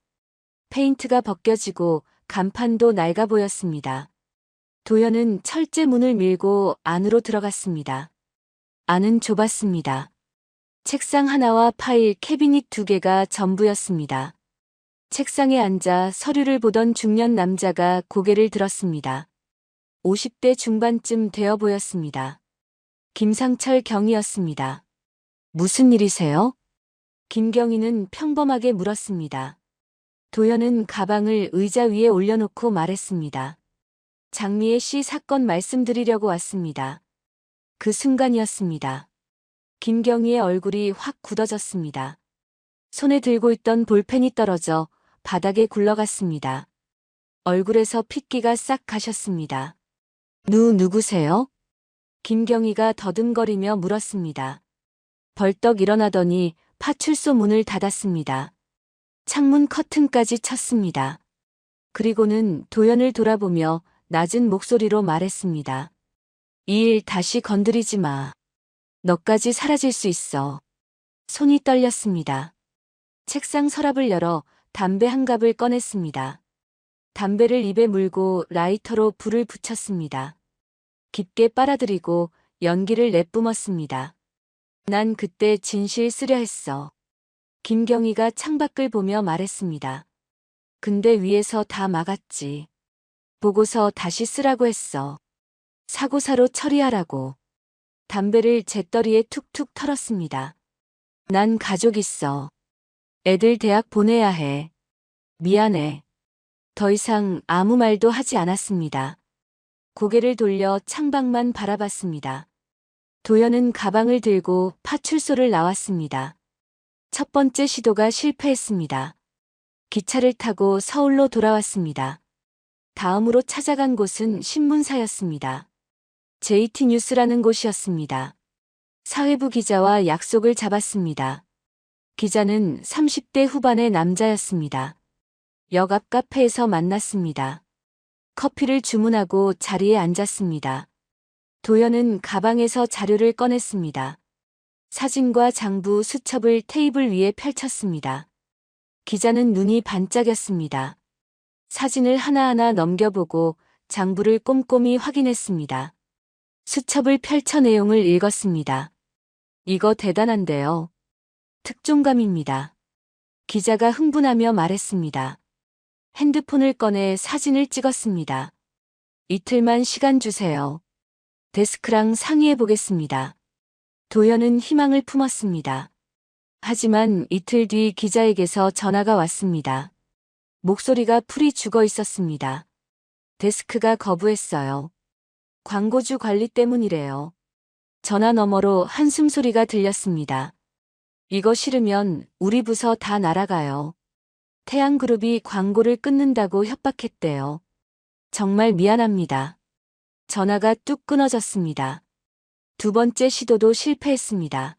페인트가 벗겨지고 간판도 낡아 보였습니다. 도연은 철제 문을 밀고 안으로 들어갔습니다. 안은 좁았습니다. 책상 하나와 파일, 캐비닛 2개가 전부였습니다. 책상에 앉아 서류를 보던 중년 남자가 고개를 들었습니다. 50대 중반쯤 되어 보였습니다. 김상철 경이었습니다. 무슨 일이세요? 김경희는 평범하게 물었습니다. 도현은 가방을 의자 위에 올려놓고 말했습니다. 장미애 씨 사건 말씀드리려고 왔습니다. 그 순간이었습니다. 김경희의 얼굴이 확 굳어졌습니다. 손에 들고 있던 볼펜이 떨어져 바닥에 굴러갔습니다. 얼굴에서 핏기가 싹 가셨습니다. 누구세요? 김경희가 더듬거리며 물었습니다. 벌떡 일어나더니 파출소 문을 닫았습니다. 창문 커튼까지 쳤습니다. 그리고는 도연을 돌아보며 낮은 목소리로 말했습니다. 이 일 다시 건드리지 마. 너까지 사라질 수 있어. 손이 떨렸습니다. 책상 서랍을 열어 담배 한 갑을 꺼냈습니다. 담배를 입에 물고 라이터로 불을 붙였습니다. 깊게 빨아들이고 연기를 내뿜었습니다. 난 그때 진실 쓰려 했어. 김경희가 창밖을 보며 말했습니다. 근데 위에서 다 막았지. 보고서 다시 쓰라고 했어. 사고사로 처리하라고. 담배를 재떨이에 툭툭 털었습니다. 난 가족 있어. 애들 대학 보내야 해. 미안해. 더 이상 아무 말도 하지 않았습니다. 고개를 돌려 창밖만 바라봤습니다. 도연은 가방을 들고 파출소를 나왔습니다. 첫 번째 시도가 실패했습니다. 기차를 타고 서울로 돌아왔습니다. 다음으로 찾아간 곳은 신문사였습니다. JT뉴스라는 곳이었습니다. 사회부 기자와 약속을 잡았습니다. 기자는 30대 후반의 남자였습니다. 역 앞 카페에서 만났습니다. 커피를 주문하고 자리에 앉았습니다. 도연은 가방에서 자료를 꺼냈습니다. 사진과 장부 수첩을 테이블 위에 펼쳤습니다. 기자는 눈이 반짝였습니다. 사진을 하나하나 넘겨보고 장부를 꼼꼼히 확인했습니다. 수첩을 펼쳐 내용을 읽었습니다. 이거 대단한데요. 특종감입니다. 기자가 흥분하며 말했습니다. 핸드폰을 꺼내 사진을 찍었습니다. 이틀만 시간 주세요. 데스크랑 상의해 보겠습니다. 도연은 희망을 품었습니다. 하지만 이틀 뒤 기자에게서 전화가 왔습니다. 목소리가 풀이 죽어 있었습니다. 데스크가 거부했어요. 광고주 관리 때문이래요. 전화 너머로 한숨 소리가 들렸습니다. 이거 싫으면 우리 부서 다 날아가요. 태양그룹이 광고를 끊는다고 협박했대요. 정말 미안합니다. 전화가 뚝 끊어졌습니다. 두 번째 시도도 실패했습니다.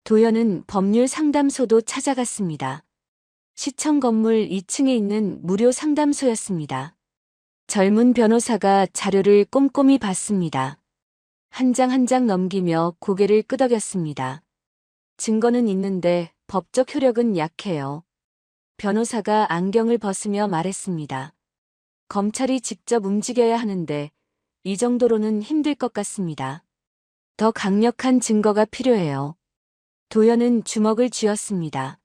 도연은 법률 상담소도 찾아갔습니다. 시청 건물 2층에 있는 무료 상담소였습니다. 젊은 변호사가 자료를 꼼꼼히 봤습니다. 한 장 한 장 넘기며 고개를 끄덕였습니다. 증거는 있는데 법적 효력은 약해요. 변호사가 안경을 벗으며 말했습니다. 검찰이 직접 움직여야 하는데 이 정도로는 힘들 것 같습니다. 더 강력한 증거가 필요해요. 도연은 주먹을 쥐었습니다.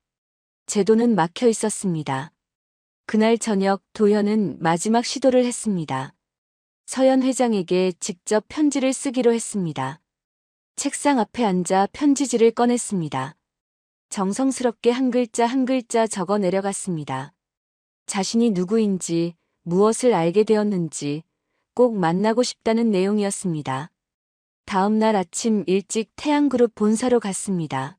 제도는 막혀 있었습니다. 그날 저녁 도연은 마지막 시도를 했습니다. 서연 회장에게 직접 편지를 쓰기로 했습니다. 책상 앞에 앉아 편지지를 꺼냈습니다. 정성스럽게 한 글자 한 글자 적어 내려갔습니다. 자신이 누구인지, 무엇을 알게 되었는지, 꼭 만나고 싶다는 내용이었습니다. 다음 날 아침 일찍 태양그룹 본사로 갔습니다.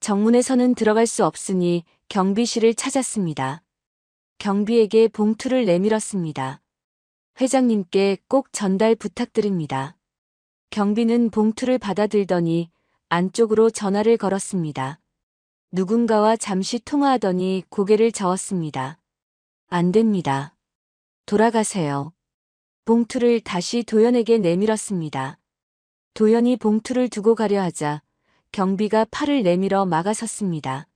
정문에서는 들어갈 수 없으니 경비실을 찾았습니다. 경비에게 봉투를 내밀었습니다. 회장님께 꼭 전달 부탁드립니다. 경비는 봉투를 받아들더니 안쪽으로 전화를 걸었습니다. 누군가와 잠시 통화하더니 고개를 저었습니다. 안 됩니다. 돌아가세요. 봉투를 다시 도연에게 내밀었습니다. 도연이 봉투를 두고 가려 하자 경비가 팔을 내밀어 막아섰습니다.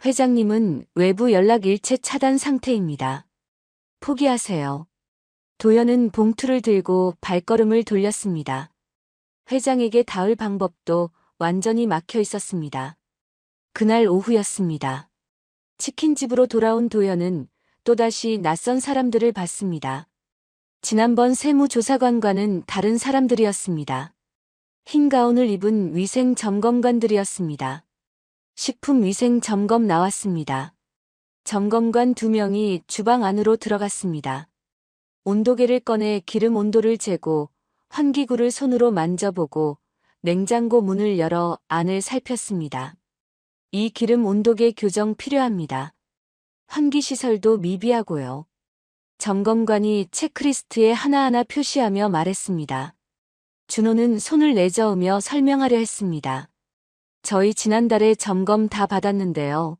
회장님은 외부 연락 일체 차단 상태입니다. 포기하세요. 도연은 봉투를 들고 발걸음을 돌렸습니다. 회장에게 닿을 방법도 완전히 막혀 있었습니다. 그날 오후였습니다. 치킨집으로 돌아온 도연은 또다시 낯선 사람들을 봤습니다. 지난번 세무조사관과는 다른 사람들이었습니다. 흰 가운을 입은 위생 점검관들이었습니다. 식품 위생 점검 나왔습니다. 점검관 2명이 주방 안으로 들어갔습니다. 온도계를 꺼내 기름 온도를 재고 환기구를 손으로 만져보고 냉장고 문을 열어 안을 살폈습니다. 이 기름 온도계 교정 필요합니다. 환기 시설도 미비하고요. 점검관이 체크리스트에 하나하나 표시하며 말했습니다. 준호는 손을 내저으며 설명하려 했습니다. 저희 지난달에 점검 다 받았는데요.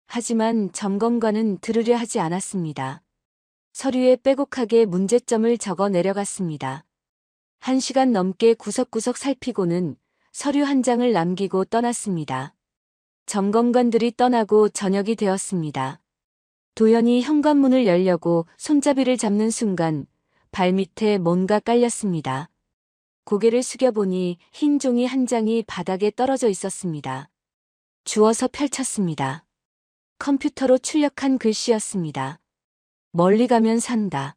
하지만 점검관은 들으려 하지 않았습니다. 서류에 빼곡하게 문제점을 적어 내려갔습니다. 1시간 넘게 구석구석 살피고는 서류 한 장을 남기고 떠났습니다. 점검관들이 떠나고 저녁이 되었습니다. 도연이 현관문을 열려고 손잡이를 잡는 순간 발밑에 뭔가 깔렸습니다. 고개를 숙여보니 흰 종이 한 장이 바닥에 떨어져 있었습니다. 주워서 펼쳤습니다. 컴퓨터로 출력한 글씨였습니다. 멀리 가면 산다.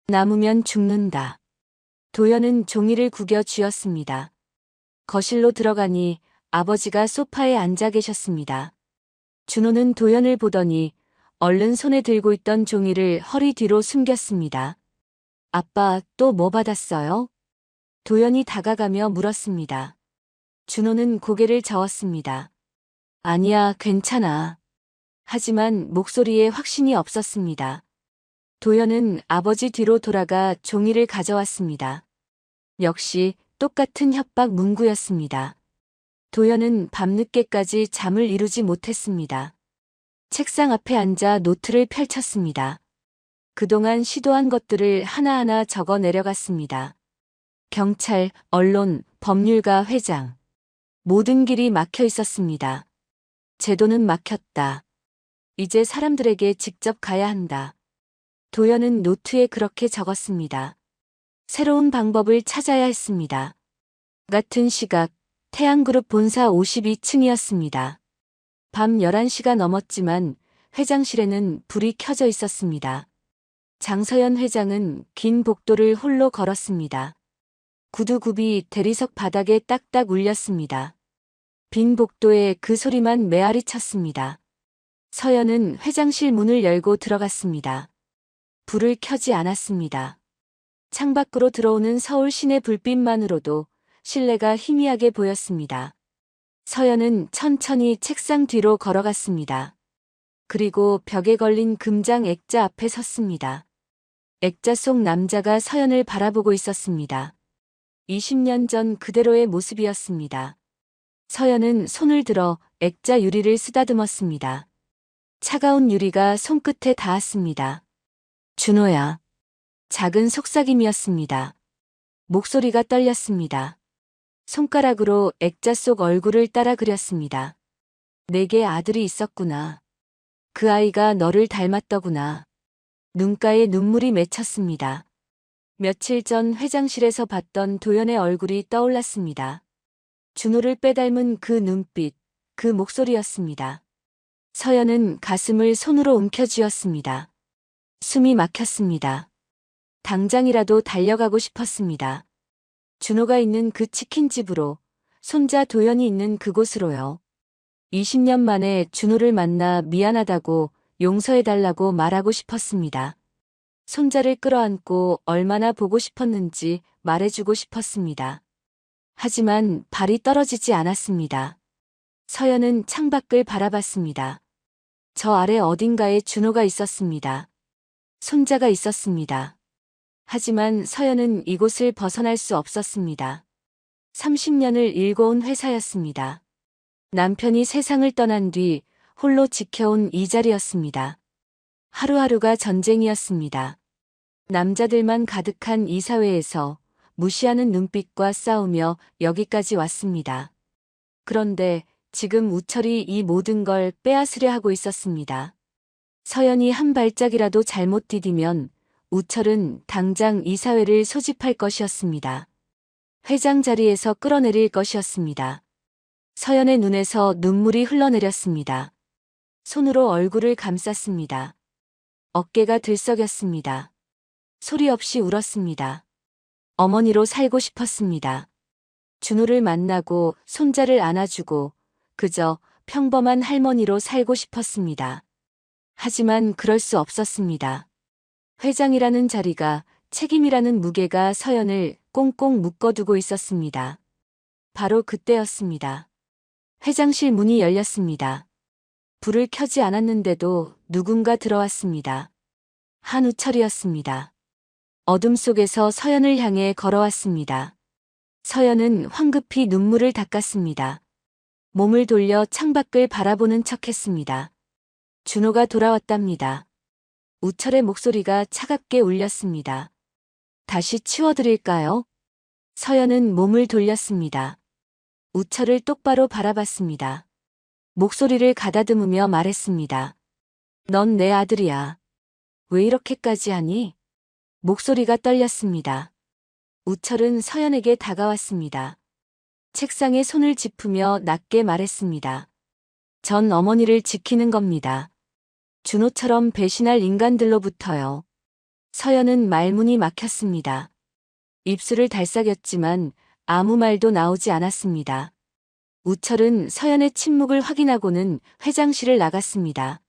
남으면 죽는다. 도연은 종이를 구겨 쥐었습니다. 거실로 들어가니 아버지가 소파에 앉아 계셨습니다. 준호는 도연을 보더니 얼른 손에 들고 있던 종이를 허리 뒤로 숨겼습니다. 아빠, 또 뭐 받았어요? 도연이 다가가며 물었습니다. 준호는 고개를 저었습니다. 아니야, 괜찮아. 하지만 목소리에 확신이 없었습니다. 도연은 아버지 뒤로 돌아가 종이를 가져왔습니다. 역시 똑같은 협박 문구였습니다. 도연은 밤늦게까지 잠을 이루지 못했습니다. 책상 앞에 앉아 노트를 펼쳤습니다. 그동안 시도한 것들을 하나하나 적어 내려갔습니다. 경찰, 언론, 법률가, 회장. 모든 길이 막혀 있었습니다. 제도는 막혔다. 이제 사람들에게 직접 가야 한다. 도연은 노트에 그렇게 적었습니다. 새로운 방법을 찾아야 했습니다. 같은 시각, 태양그룹 본사 52층이었습니다. 밤 11시가 넘었지만 회장실에는 불이 켜져 있었습니다. 장서연 회장은 긴 복도를 홀로 걸었습니다. 구두굽이 대리석 바닥에 딱딱 울렸습니다. 빈 복도에 그 소리만 메아리 쳤습니다. 서연은 회장실 문을 열고 들어갔습니다. 불을 켜지 않았습니다. 창밖으로 들어오는 서울 시내 불빛만으로도 실내가 희미하게 보였습니다. 서연은 천천히 책상 뒤로 걸어갔습니다. 그리고 벽에 걸린 금장 액자 앞에 섰습니다. 액자 속 남자가 서연을 바라보고 있었습니다. 20년 전 그대로의 모습이었습니다. 서연은 손을 들어 액자 유리를 쓰다듬었습니다. 차가운 유리가 손끝에 닿았습니다. 준호야. 작은 속삭임이었습니다. 목소리가 떨렸습니다. 손가락으로 액자 속 얼굴을 따라 그렸습니다. 내게 아들이 있었구나. 그 아이가 너를 닮았더구나. 눈가에 눈물이 맺혔습니다. 며칠 전 회장실에서 봤던 도연의 얼굴이 떠올랐습니다. 준호를 빼닮은 그 눈빛, 그 목소리였습니다. 서연은 가슴을 손으로 움켜쥐었습니다. 숨이 막혔습니다. 당장이라도 달려가고 싶었습니다. 준호가 있는 그 치킨집으로, 손자 도연이 있는 그곳으로요. 20년 만에 준호를 만나 미안하다고 용서해달라고 말하고 싶었습니다. 손자를 끌어안고 얼마나 보고 싶었는지 말해주고 싶었습니다. 하지만 발이 떨어지지 않았습니다. 서연은 창밖을 바라봤습니다. 저 아래 어딘가에 준호가 있었습니다. 손자가 있었습니다. 하지만 서연은 이곳을 벗어날 수 없었습니다. 30년을 일궈온 회사였습니다. 남편이 세상을 떠난 뒤 홀로 지켜온 이 자리였습니다. 하루하루가 전쟁이었습니다. 남자들만 가득한 이 사회에서 무시하는 눈빛과 싸우며 여기까지 왔습니다. 그런데 지금 우철이 이 모든 걸 빼앗으려 하고 있었습니다. 서연이 한 발짝이라도 잘못 디디면 우철은 당장 이 사회를 소집할 것이었습니다. 회장 자리에서 끌어내릴 것이었습니다. 서연의 눈에서 눈물이 흘러내렸습니다. 손으로 얼굴을 감쌌습니다. 어깨가 들썩였습니다. 소리 없이 울었습니다. 어머니로 살고 싶었습니다. 준호를 만나고 손자를 안아주고 그저 평범한 할머니로 살고 싶었습니다. 하지만 그럴 수 없었습니다. 회장이라는 자리가, 책임이라는 무게가 서연을 꽁꽁 묶어두고 있었습니다. 바로 그때였습니다. 회장실 문이 열렸습니다. 불을 켜지 않았는데도 누군가 들어왔습니다. 한우철이었습니다. 어둠 속에서 서연을 향해 걸어왔습니다. 서연은 황급히 눈물을 닦았습니다. 몸을 돌려 창밖을 바라보는 척했습니다. 준호가 돌아왔답니다. 우철의 목소리가 차갑게 울렸습니다. 다시 치워드릴까요? 서연은 몸을 돌렸습니다. 우철을 똑바로 바라봤습니다. 목소리를 가다듬으며 말했습니다. 넌 내 아들이야. 왜 이렇게까지 하니? 목소리가 떨렸습니다. 우철은 서연에게 다가왔습니다. 책상에 손을 짚으며 낮게 말했습니다. 전 어머니를 지키는 겁니다. 준호처럼 배신할 인간들로부터요. 서연은 말문이 막혔습니다. 입술을 달싹였지만 아무 말도 나오지 않았습니다. 우철은 서연의 침묵을 확인하고는 회장실을 나갔습니다.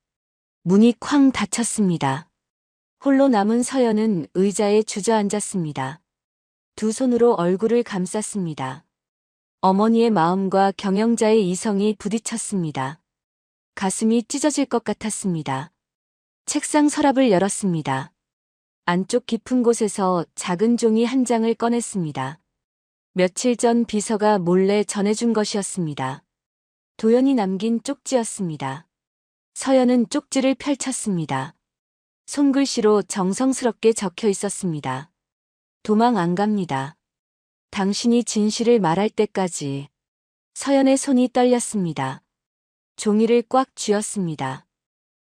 문이 쾅 닫혔습니다. 홀로 남은 서연은 의자에 주저앉았습니다. 두 손으로 얼굴을 감쌌습니다. 어머니의 마음과 경영자의 이성이 부딪혔습니다. 가슴이 찢어질 것 같았습니다. 책상 서랍을 열었습니다. 안쪽 깊은 곳에서 작은 종이 한 장을 꺼냈습니다. 며칠 전 비서가 몰래 전해준 것이었습니다. 도연이 남긴 쪽지였습니다. 서연은 쪽지를 펼쳤습니다. 손글씨로 정성스럽게 적혀 있었습니다. 도망 안 갑니다. 당신이 진실을 말할 때까지. 서연의 손이 떨렸습니다. 종이를 꽉 쥐었습니다.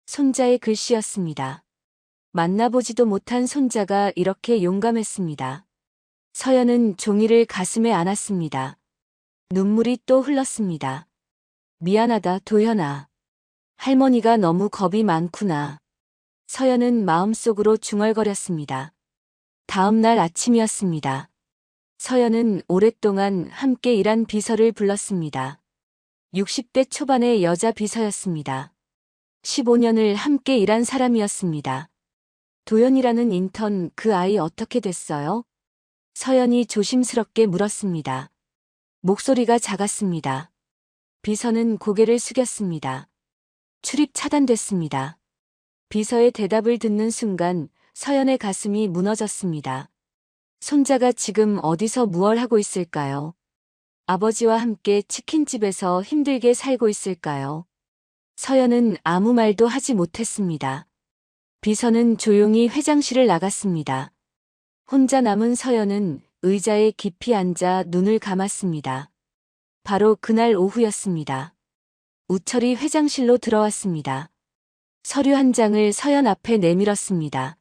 손자의 글씨였습니다. 만나보지도 못한 손자가 이렇게 용감했습니다. 서연은 종이를 가슴에 안았습니다. 눈물이 또 흘렀습니다. 미안하다, 도연아. 할머니가 너무 겁이 많구나. 서연은 마음속으로 중얼거렸습니다. 다음 날 아침이었습니다. 서연은 오랫동안 함께 일한 비서를 불렀습니다. 60대 초반의 여자 비서였습니다. 15년을 함께 일한 사람이었습니다. 도연이라는 인턴, 그 아이 어떻게 됐어요? 서연이 조심스럽게 물었습니다. 목소리가 작았습니다. 비서는 고개를 숙였습니다. 출입 차단됐습니다. 비서의 대답을 듣는 순간 서연의 가슴이 무너졌습니다. 손자가 지금 어디서 무얼 하고 있을까요? 아버지와 함께 치킨집에서 힘들게 살고 있을까요? 서연은 아무 말도 하지 못했습니다. 비서는 조용히 회장실을 나갔습니다. 혼자 남은 서연은 의자에 깊이 앉아 눈을 감았습니다. 바로 그날 오후였습니다. 우철이 회장실로 들어왔습니다. 서류 한 장을 서연 앞에 내밀었습니다.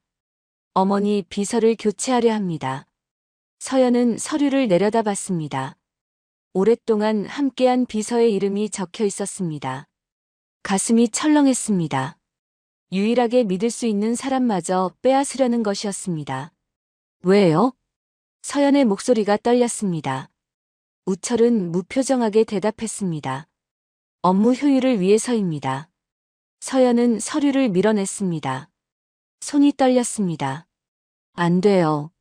어머니, 비서를 교체하려 합니다. 서연은 서류를 내려다봤습니다. 오랫동안 함께한 비서의 이름이 적혀 있었습니다. 가슴이 철렁했습니다. 유일하게 믿을 수 있는 사람마저 빼앗으려는 것이었습니다. 왜요? 서연의 목소리가 떨렸습니다. 우철은 무표정하게 대답했습니다. 업무 효율을 위해서입니다. 서연은 서류를 밀어냈습니다. 손이 떨렸습니다. 안 돼요.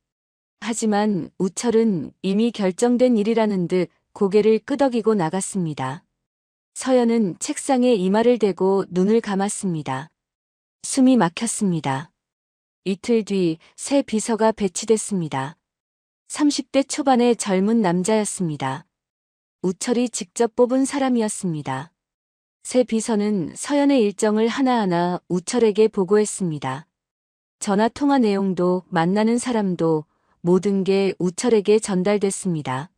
하지만 우철은 이미 결정된 일이라는 듯 고개를 끄덕이고 나갔습니다. 서연은 책상에 이마를 대고 눈을 감았습니다. 숨이 막혔습니다. 이틀 뒤 새 비서가 배치됐습니다. 30대 초반의 젊은 남자였습니다. 우철이 직접 뽑은 사람이었습니다. 새 비서는 서연의 일정을 하나하나 우철에게 보고했습니다. 전화 통화 내용도 만나는 사람도 모든 게 우철에게 전달됐습니다.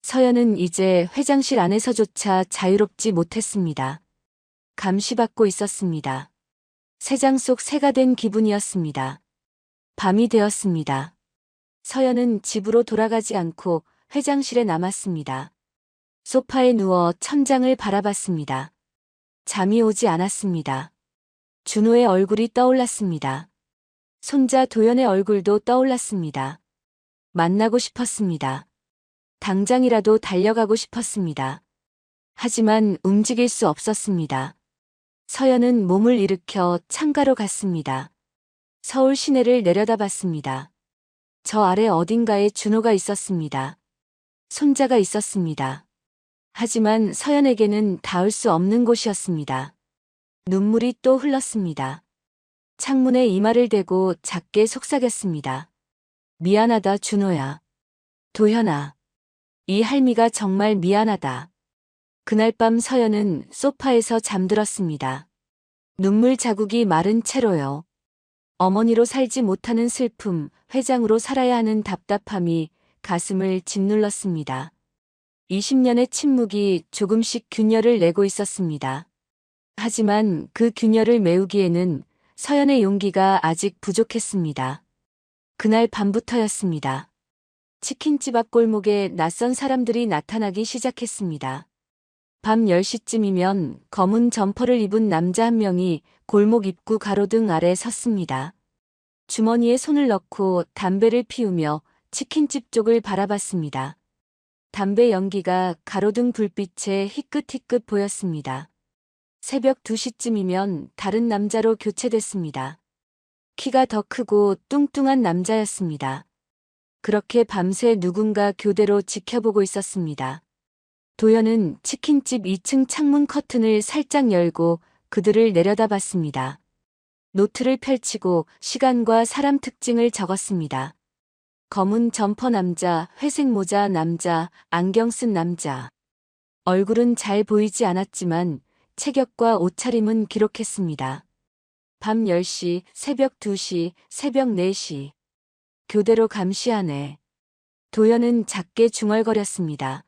서연은 이제 회장실 안에서조차 자유롭지 못했습니다. 감시받고 있었습니다. 새장 속 새가 된 기분이었습니다. 밤이 되었습니다. 서연은 집으로 돌아가지 않고 회장실에 남았습니다. 소파에 누워 천장을 바라봤습니다. 잠이 오지 않았습니다. 준호의 얼굴이 떠올랐습니다. 손자 도연의 얼굴도 떠올랐습니다. 만나고 싶었습니다. 당장이라도 달려가고 싶었습니다. 하지만 움직일 수 없었습니다. 서연은 몸을 일으켜 창가로 갔습니다. 서울 시내를 내려다봤습니다. 저 아래 어딘가에 준호가 있었습니다. 손자가 있었습니다. 하지만 서연에게는 닿을 수 없는 곳이었습니다. 눈물이 또 흘렀습니다. 창문에 이마를 대고 작게 속삭였습니다. 미안하다, 준호야. 도현아. 이 할미가 정말 미안하다. 그날 밤 서연은 소파에서 잠들었습니다. 눈물 자국이 마른 채로요. 어머니로 살지 못하는 슬픔, 회장으로 살아야 하는 답답함이 가슴을 짓눌렀습니다. 20년의 침묵이 조금씩 균열을 내고 있었습니다. 하지만 그 균열을 메우기에는 서연의 용기가 아직 부족했습니다. 그날 밤부터였습니다. 치킨집 앞 골목에 낯선 사람들이 나타나기 시작했습니다. 밤 10시쯤이면 검은 점퍼를 입은 남자 한 명이 골목 입구 가로등 아래 섰습니다. 주머니에 손을 넣고 담배를 피우며 치킨집 쪽을 바라봤습니다. 담배 연기가 가로등 불빛에 희끗희끗 보였습니다. 새벽 2시쯤이면 다른 남자로 교체됐습니다. 키가 더 크고 뚱뚱한 남자였습니다. 그렇게 밤새 누군가 교대로 지켜보고 있었습니다. 도연은 치킨집 2층 창문 커튼을 살짝 열고 그들을 내려다봤습니다. 노트를 펼치고 시간과 사람 특징을 적었습니다. 검은 점퍼 남자, 회색 모자 남자, 안경 쓴 남자. 얼굴은 잘 보이지 않았지만 체격과 옷차림은 기록했습니다. 밤 10시, 새벽 2시, 새벽 4시. 교대로 감시하네. 도연은 작게 중얼거렸습니다.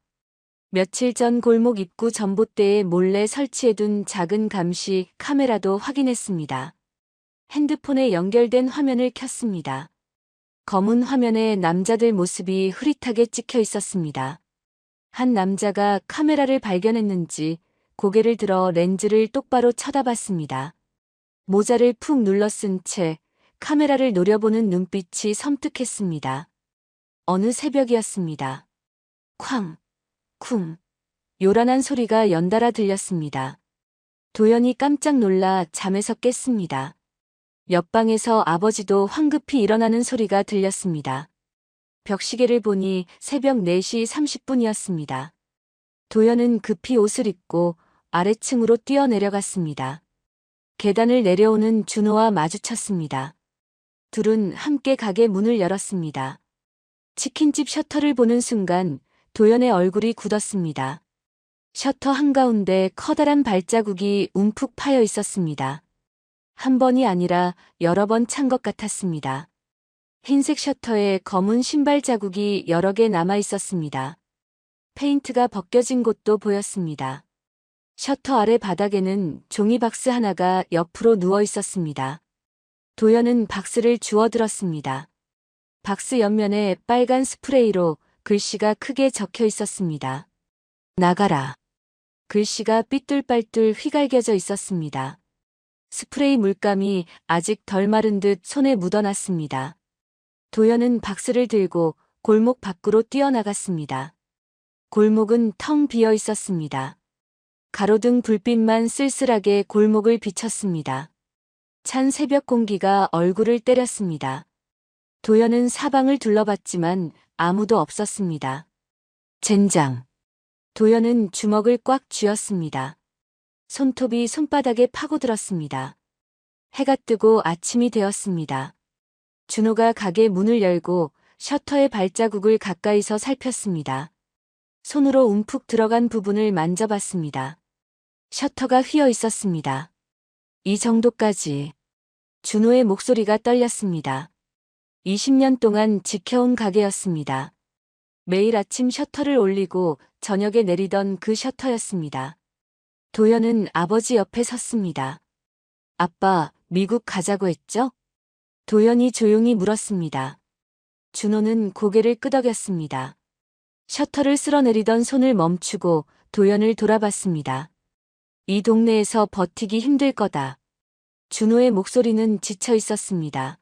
며칠 전 골목 입구 전봇대에 몰래 설치해둔 작은 감시 카메라도 확인했습니다. 핸드폰에 연결된 화면을 켰습니다. 검은 화면에 남자들 모습이 흐릿하게 찍혀 있었습니다. 한 남자가 카메라를 발견했는지 고개를 들어 렌즈를 똑바로 쳐다봤습니다. 모자를 푹 눌러 쓴 채 카메라를 노려보는 눈빛이 섬뜩했습니다. 어느 새벽이었습니다. 쾅, 쿵, 요란한 소리가 연달아 들렸습니다. 도연이 깜짝 놀라 잠에서 깼습니다. 옆방에서 아버지도 황급히 일어나는 소리가 들렸습니다. 벽시계를 보니 새벽 4시 30분이었습니다. 도연은 급히 옷을 입고 아래층으로 뛰어내려갔습니다. 계단을 내려오는 준호와 마주쳤습니다. 둘은 함께 가게 문을 열었습니다. 치킨집 셔터를 보는 순간 도연의 얼굴이 굳었습니다. 셔터 한가운데 커다란 발자국이 움푹 파여 있었습니다. 한 번이 아니라 여러 번 찬 것 같았습니다. 흰색 셔터에 검은 신발 자국이 여러 개 남아 있었습니다. 페인트가 벗겨진 곳도 보였습니다. 셔터 아래 바닥에는 종이 박스 하나가 옆으로 누워 있었습니다. 도연은 박스를 주워들었습니다. 박스 옆면에 빨간 스프레이로 글씨가 크게 적혀 있었습니다. 나가라. 글씨가 삐뚤빨뚤 휘갈겨져 있었습니다. 스프레이 물감이 아직 덜 마른 듯 손에 묻어났습니다. 도연은 박스를 들고 골목 밖으로 뛰어나갔습니다. 골목은 텅 비어 있었습니다. 가로등 불빛만 쓸쓸하게 골목을 비쳤습니다. 찬 새벽 공기가 얼굴을 때렸습니다. 도연은 사방을 둘러봤지만 아무도 없었습니다. 젠장. 도연은 주먹을 꽉 쥐었습니다. 손톱이 손바닥에 파고들었습니다. 해가 뜨고 아침이 되었습니다. 준호가 가게 문을 열고 셔터의 발자국을 가까이서 살폈습니다. 손으로 움푹 들어간 부분을 만져봤습니다. 셔터가 휘어 있었습니다. 이 정도까지. 준호의 목소리가 떨렸습니다. 20년 동안 지켜온 가게였습니다. 매일 아침 셔터를 올리고 저녁에 내리던 그 셔터였습니다. 도연은 아버지 옆에 섰습니다. 아빠, 미국 가자고 했죠? 도연이 조용히 물었습니다. 준호는 고개를 끄덕였습니다. 셔터를 쓸어내리던 손을 멈추고 도연을 돌아봤습니다. 이 동네에서 버티기 힘들 거다. 준호의 목소리는 지쳐 있었습니다.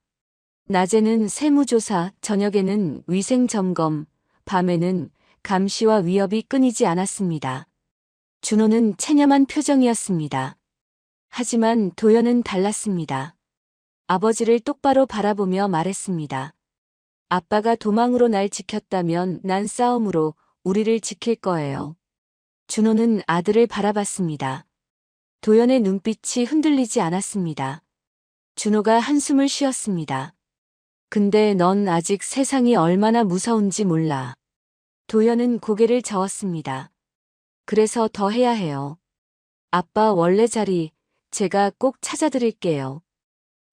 낮에는 세무조사, 저녁에는 위생점검, 밤에는 감시와 위협이 끊이지 않았습니다. 준호는 체념한 표정이었습니다. 하지만 도연은 달랐습니다. 아버지를 똑바로 바라보며 말했습니다. 아빠가 도망으로 날 지켰다면 난 싸움으로 우리를 지킬 거예요. 준호는 아들을 바라봤습니다. 도연의 눈빛이 흔들리지 않았습니다. 준호가 한숨을 쉬었습니다. 근데 넌 아직 세상이 얼마나 무서운지 몰라. 도연은 고개를 저었습니다. 그래서 더 해야 해요. 아빠 원래 자리 제가 꼭 찾아드릴게요.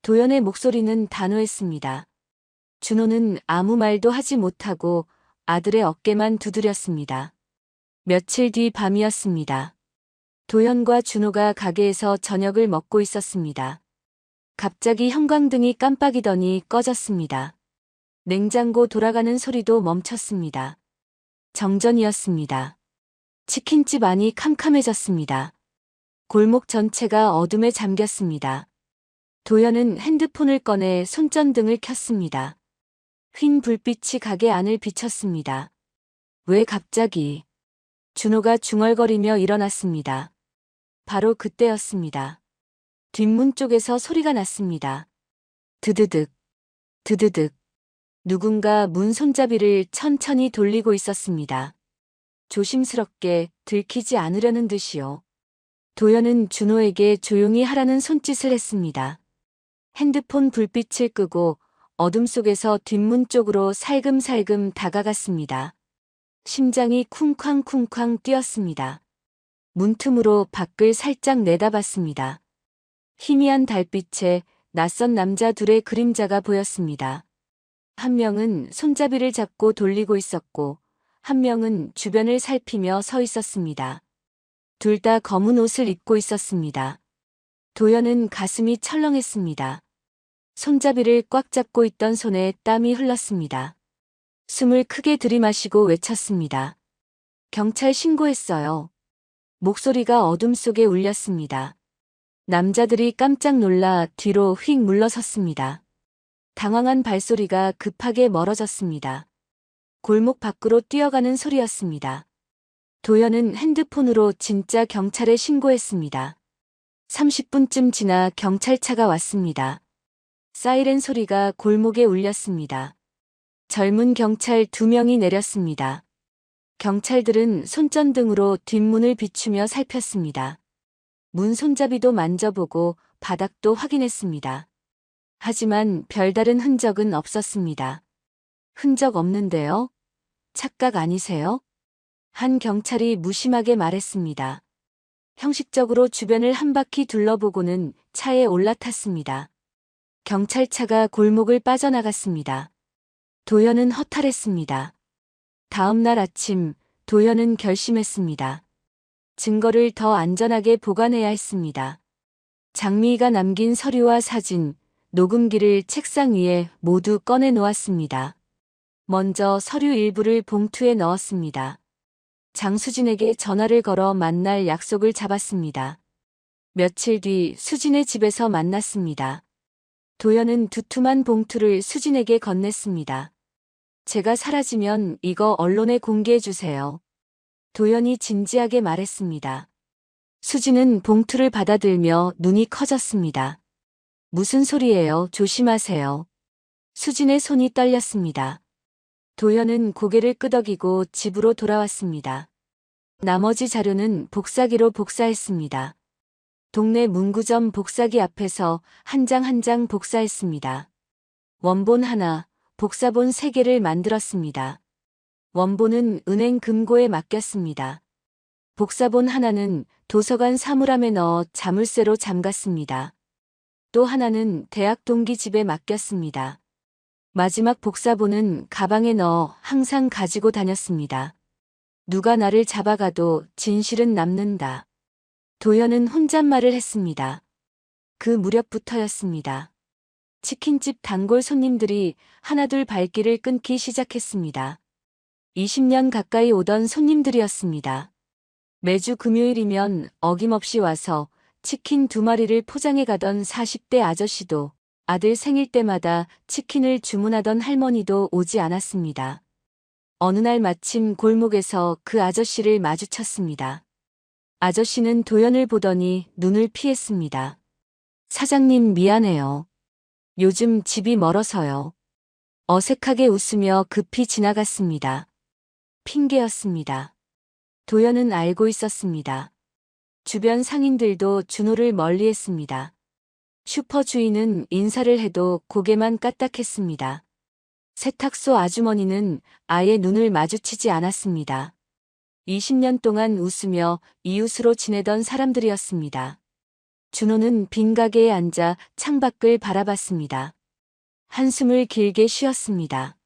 도연의 목소리는 단호했습니다. 준호는 아무 말도 하지 못하고 아들의 어깨만 두드렸습니다. 며칠 뒤 밤이었습니다. 도연과 준호가 가게에서 저녁을 먹고 있었습니다. 갑자기 형광등이 깜빡이더니 꺼졌습니다. 냉장고 돌아가는 소리도 멈췄습니다. 정전이었습니다. 치킨집 안이 캄캄해졌습니다. 골목 전체가 어둠에 잠겼습니다. 도연은 핸드폰을 꺼내 손전등을 켰습니다. 휜 불빛이 가게 안을 비쳤습니다. 왜 갑자기? 준호가 중얼거리며 일어났습니다. 바로 그때였습니다. 뒷문 쪽에서 소리가 났습니다. 드드득, 드드득. 누군가 문 손잡이를 천천히 돌리고 있었습니다. 조심스럽게 들키지 않으려는 듯이요. 도연은 준호에게 조용히 하라는 손짓을 했습니다. 핸드폰 불빛을 끄고 어둠 속에서 뒷문 쪽으로 살금살금 다가갔습니다. 심장이 쿵쾅쿵쾅 뛰었습니다. 문틈으로 밖을 살짝 내다봤습니다. 희미한 달빛에 낯선 남자 둘의 그림자가 보였습니다. 한 명은 손잡이를 잡고 돌리고 있었고, 한 명은 주변을 살피며 서 있었습니다. 둘 다 검은 옷을 입고 있었습니다. 도연은 가슴이 철렁했습니다. 손잡이를 꽉 잡고 있던 손에 땀이 흘렀습니다. 숨을 크게 들이마시고 외쳤습니다. 경찰 신고했어요. 목소리가 어둠 속에 울렸습니다. 남자들이 깜짝 놀라 뒤로 휙 물러섰습니다. 당황한 발소리가 급하게 멀어졌습니다. 골목 밖으로 뛰어가는 소리였습니다. 도연은 핸드폰으로 진짜 경찰에 신고했습니다. 30분쯤 지나 경찰차가 왔습니다. 사이렌 소리가 골목에 울렸습니다. 젊은 경찰 2명이 내렸습니다. 경찰들은 손전등으로 뒷문을 비추며 살폈습니다. 문 손잡이도 만져보고 바닥도 확인했습니다. 하지만 별다른 흔적은 없었습니다. 흔적 없는데요? 착각 아니세요? 한 경찰이 무심하게 말했습니다. 형식적으로 주변을 한 바퀴 둘러보고는 차에 올라탔습니다. 경찰차가 골목을 빠져나갔습니다. 도연은 허탈했습니다. 다음 날 아침, 도연은 결심했습니다. 증거를 더 안전하게 보관해야 했습니다. 장미희가 남긴 서류와 사진, 녹음기를 책상 위에 모두 꺼내 놓았습니다. 먼저 서류 일부를 봉투에 넣었습니다. 장수진에게 전화를 걸어 만날 약속을 잡았습니다. 며칠 뒤 수진의 집에서 만났습니다. 도연은 두툼한 봉투를 수진에게 건넸습니다. 제가 사라지면 이거 언론에 공개해 주세요. 도연이 진지하게 말했습니다. 수진은 봉투를 받아들며 눈이 커졌습니다. 무슨 소리예요? 조심하세요. 수진의 손이 떨렸습니다. 도연은 고개를 끄덕이고 집으로 돌아왔습니다. 나머지 자료는 복사기로 복사했습니다. 동네 문구점 복사기 앞에서 한 장 한 장 복사했습니다. 원본 하나, 복사본 3개를 만들었습니다. 원본은 은행 금고에 맡겼습니다. 복사본 하나는 도서관 사물함에 넣어 자물쇠로 잠갔습니다. 또 하나는 대학 동기 집에 맡겼습니다. 마지막 복사본은 가방에 넣어 항상 가지고 다녔습니다. 누가 나를 잡아가도 진실은 남는다. 도연은 혼잣말을 했습니다. 그 무렵부터였습니다. 치킨집 단골 손님들이 하나둘 발길을 끊기 시작했습니다. 20년 가까이 오던 손님들이었습니다. 매주 금요일이면 어김없이 와서 치킨 2마리를 포장해 가던 40대 아저씨도, 아들 생일 때마다 치킨을 주문하던 할머니도 오지 않았습니다. 어느 날 마침 골목에서 그 아저씨를 마주쳤습니다. 아저씨는 도연을 보더니 눈을 피했습니다. 사장님 미안해요. 요즘 집이 멀어서요. 어색하게 웃으며 급히 지나갔습니다. 핑계였습니다. 도연은 알고 있었습니다. 주변 상인들도 준호를 멀리했습니다. 슈퍼 주인은 인사를 해도 고개만 까딱했습니다. 세탁소 아주머니는 아예 눈을 마주치지 않았습니다. 20년 동안 웃으며 이웃으로 지내던 사람들이었습니다. 준호는 빈 가게에 앉아 창밖을 바라봤습니다. 한숨을 길게 쉬었습니다.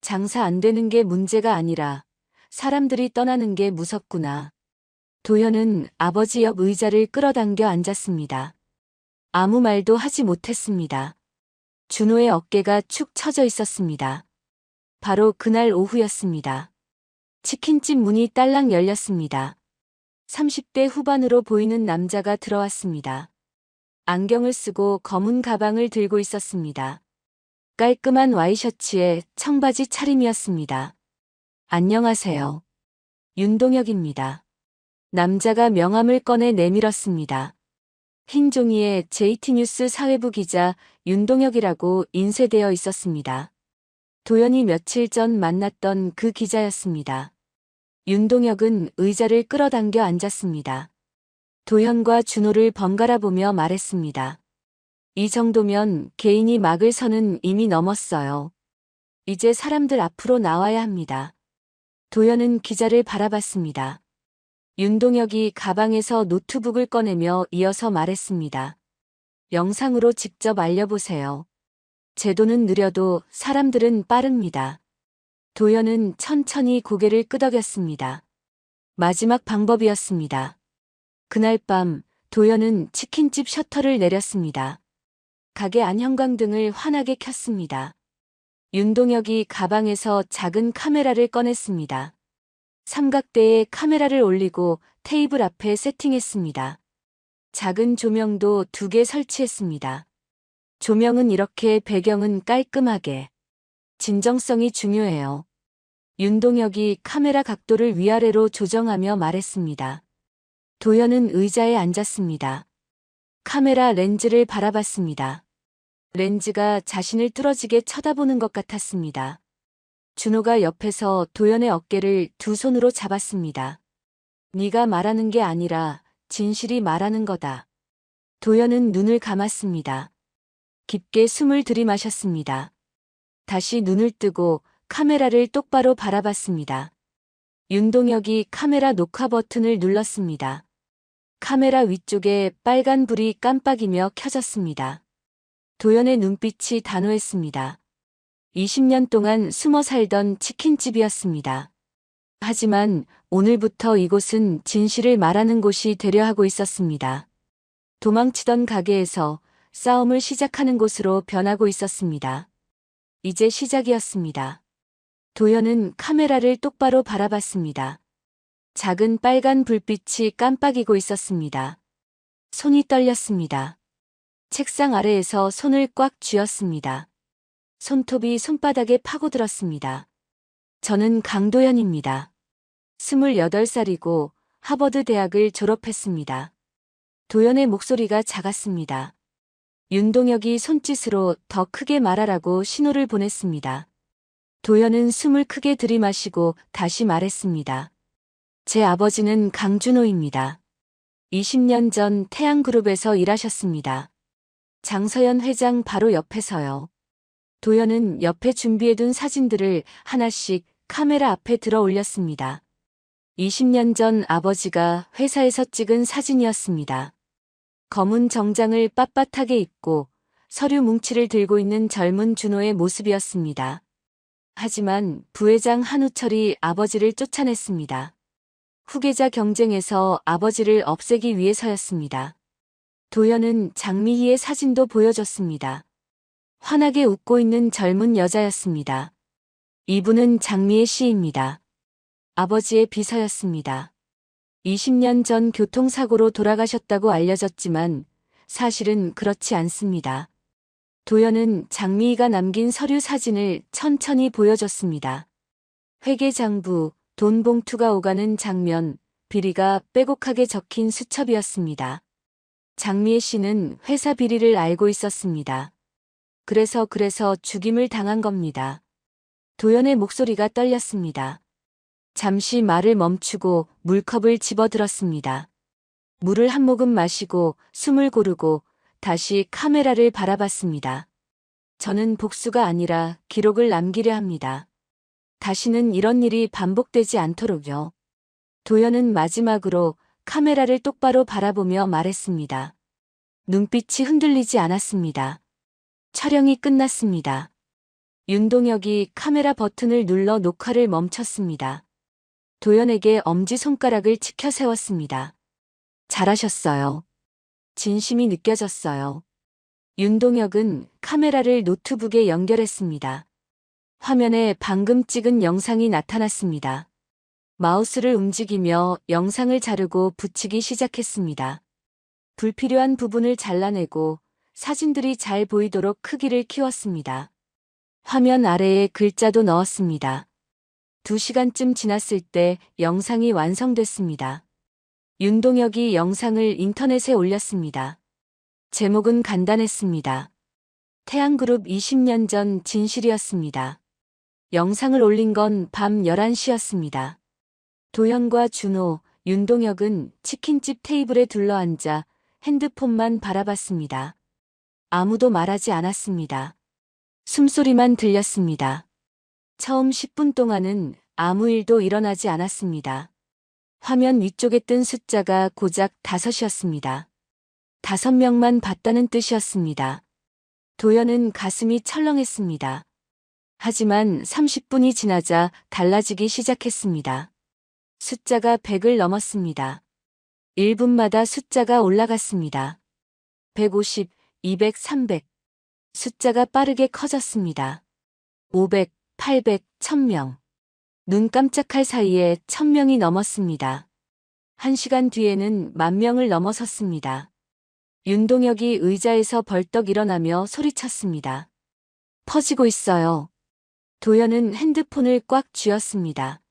장사 안 되는 게 문제가 아니라 사람들이 떠나는 게 무섭구나. 도연은 아버지 옆 의자를 끌어당겨 앉았습니다. 아무 말도 하지 못했습니다. 준호의 어깨가 축 처져 있었습니다. 바로 그날 오후였습니다. 치킨집 문이 딸랑 열렸습니다. 30대 후반으로 보이는 남자가 들어왔습니다. 안경을 쓰고 검은 가방을 들고 있었습니다. 깔끔한 와이셔츠에 청바지 차림이었습니다. 안녕하세요. 윤동혁입니다. 남자가 명함을 꺼내 내밀었습니다. 흰 종이에 JT뉴스 사회부 기자 윤동혁이라고 인쇄되어 있었습니다. 도연이 며칠 전 만났던 그 기자였습니다. 윤동혁은 의자를 끌어당겨 앉았습니다. 도연과 준호를 번갈아 보며 말했습니다. 이 정도면 개인이 막을 선은 이미 넘었어요. 이제 사람들 앞으로 나와야 합니다. 도연은 기자를 바라봤습니다. 윤동혁이 가방에서 노트북을 꺼내며 이어서 말했습니다. 영상으로 직접 알려보세요. 제도는 느려도 사람들은 빠릅니다. 도연은 천천히 고개를 끄덕였습니다. 마지막 방법이었습니다. 그날 밤 도연은 치킨집 셔터를 내렸습니다. 가게 안 형광등을 환하게 켰습니다. 윤동혁이 가방에서 작은 카메라를 꺼냈습니다. 삼각대에 카메라를 올리고 테이블 앞에 세팅했습니다. 작은 조명도 2개 설치했습니다. 조명은 이렇게, 배경은 깔끔하게. 진정성이 중요해요. 윤동혁이 카메라 각도를 위아래로 조정하며 말했습니다. 도연은 의자에 앉았습니다. 카메라 렌즈를 바라봤습니다. 렌즈가 자신을 뚫어지게 쳐다보는 것 같았습니다. 준호가 옆에서 도연의 어깨를 두 손으로 잡았습니다. 네가 말하는 게 아니라 진실이 말하는 거다. 도연은 눈을 감았습니다. 깊게 숨을 들이마셨습니다. 다시 눈을 뜨고 카메라를 똑바로 바라봤습니다. 윤동혁이 카메라 녹화 버튼을 눌렀습니다. 카메라 위쪽에 빨간 불이 깜빡이며 켜졌습니다. 도연의 눈빛이 단호했습니다. 20년 동안 숨어 살던 치킨집이었습니다. 하지만 오늘부터 이곳은 진실을 말하는 곳이 되려 하고 있었습니다. 도망치던 가게에서 싸움을 시작하는 곳으로 변하고 있었습니다. 이제 시작이었습니다. 도연은 카메라를 똑바로 바라봤습니다. 작은 빨간 불빛이 깜빡이고 있었습니다. 손이 떨렸습니다. 책상 아래에서 손을 꽉 쥐었습니다. 손톱이 손바닥에 파고들었습니다. 저는 강도연입니다. 28살이고 하버드 대학을 졸업했습니다. 도연의 목소리가 작았습니다. 윤동혁이 손짓으로 더 크게 말하라고 신호를 보냈습니다. 도연은 숨을 크게 들이마시고 다시 말했습니다. 제 아버지는 강준호입니다. 20년 전 태양그룹에서 일하셨습니다. 장서연 회장 바로 옆에서요. 도연은 옆에 준비해둔 사진들을 하나씩 카메라 앞에 들어 올렸습니다. 20년 전 아버지가 회사에서 찍은 사진이었습니다. 검은 정장을 빳빳하게 입고 서류 뭉치를 들고 있는 젊은 준호의 모습이었습니다. 하지만 부회장 한우철이 아버지를 쫓아냈습니다. 후계자 경쟁에서 아버지를 없애기 위해서였습니다. 도연은 장미희의 사진도 보여줬습니다. 환하게 웃고 있는 젊은 여자였습니다. 이분은 장미애 씨입니다. 아버지의 비서였습니다. 20년 전 교통사고로 돌아가셨다고 알려졌지만 사실은 그렇지 않습니다. 도연은 장미희가 남긴 서류 사진을 천천히 보여줬습니다. 회계장부, 돈 봉투가 오가는 장면, 비리가 빼곡하게 적힌 수첩이었습니다. 장미애 씨는 회사 비리를 알고 있었습니다. 그래서 죽임을 당한 겁니다. 도연의 목소리가 떨렸습니다. 잠시 말을 멈추고 물컵을 집어들었습니다. 물을 한 모금 마시고 숨을 고르고 다시 카메라를 바라봤습니다. 저는 복수가 아니라 기록을 남기려 합니다. 다시는 이런 일이 반복되지 않도록요. 도연은 마지막으로 카메라를 똑바로 바라보며 말했습니다. 눈빛이 흔들리지 않았습니다. 촬영이 끝났습니다. 윤동혁이 카메라 버튼을 눌러 녹화를 멈췄습니다. 도연에게 엄지손가락을 치켜 세웠습니다. 잘하셨어요. 진심이 느껴졌어요. 윤동혁은 카메라를 노트북에 연결했습니다. 화면에 방금 찍은 영상이 나타났습니다. 마우스를 움직이며 영상을 자르고 붙이기 시작했습니다. 불필요한 부분을 잘라내고 사진들이 잘 보이도록 크기를 키웠습니다. 화면 아래에 글자도 넣었습니다. 2시간쯤 지났을 때 영상이 완성됐습니다. 윤동혁이 영상을 인터넷에 올렸습니다. 제목은 간단했습니다. 태양그룹 20년 전 진실이었습니다. 영상을 올린 건 밤 11시였습니다. 도연과 준호, 윤동혁은 치킨집 테이블에 둘러앉아 핸드폰만 바라봤습니다. 아무도 말하지 않았습니다. 숨소리만 들렸습니다. 처음 10분 동안은 아무 일도 일어나지 않았습니다. 화면 위쪽에 뜬 숫자가 고작 5이었습니다. 5명만 봤다는 뜻이었습니다. 도연은 가슴이 철렁했습니다. 하지만 30분이 지나자 달라지기 시작했습니다. 숫자가 100을 넘었습니다. 1분마다 숫자가 올라갔습니다. 150, 200, 300. 숫자가 빠르게 커졌습니다. 500, 800, 1000명. 눈 깜짝할 사이에 1000명이 넘었습니다. 1시간 뒤에는 10,000명을 넘어섰습니다. 윤동혁이 의자에서 벌떡 일어나며 소리쳤습니다. 퍼지고 있어요. 도연은 핸드폰을 꽉 쥐었습니다.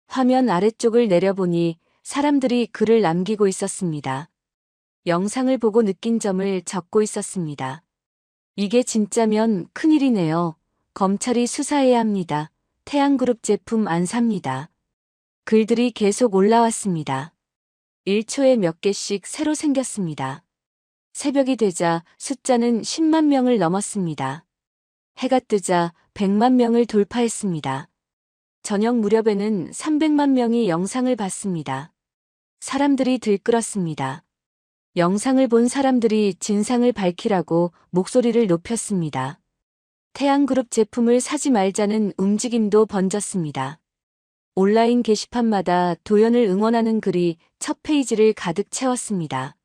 화면 아래쪽을 내려보니 사람들이 글을 남기고 있었습니다. 영상을 보고 느낀 점을 적고 있었습니다. 이게 진짜면 큰일이네요. 검찰이 수사해야 합니다. 태양그룹 제품 안 삽니다. 글들이 계속 올라왔습니다. 1초에 몇 개씩 새로 생겼습니다. 새벽이 되자 숫자는 10만 명을 넘었습니다. 해가 뜨자 100만 명을 돌파했습니다. 저녁 무렵에는 300만 명이 영상을 봤습니다. 사람들이 들끓었습니다. 영상을 본 사람들이 진상을 밝히라고 목소리를 높였습니다. 태양그룹 제품을 사지 말자는 움직임도 번졌습니다. 온라인 게시판마다 도연을 응원하는 글이 첫 페이지를 가득 채웠습니다.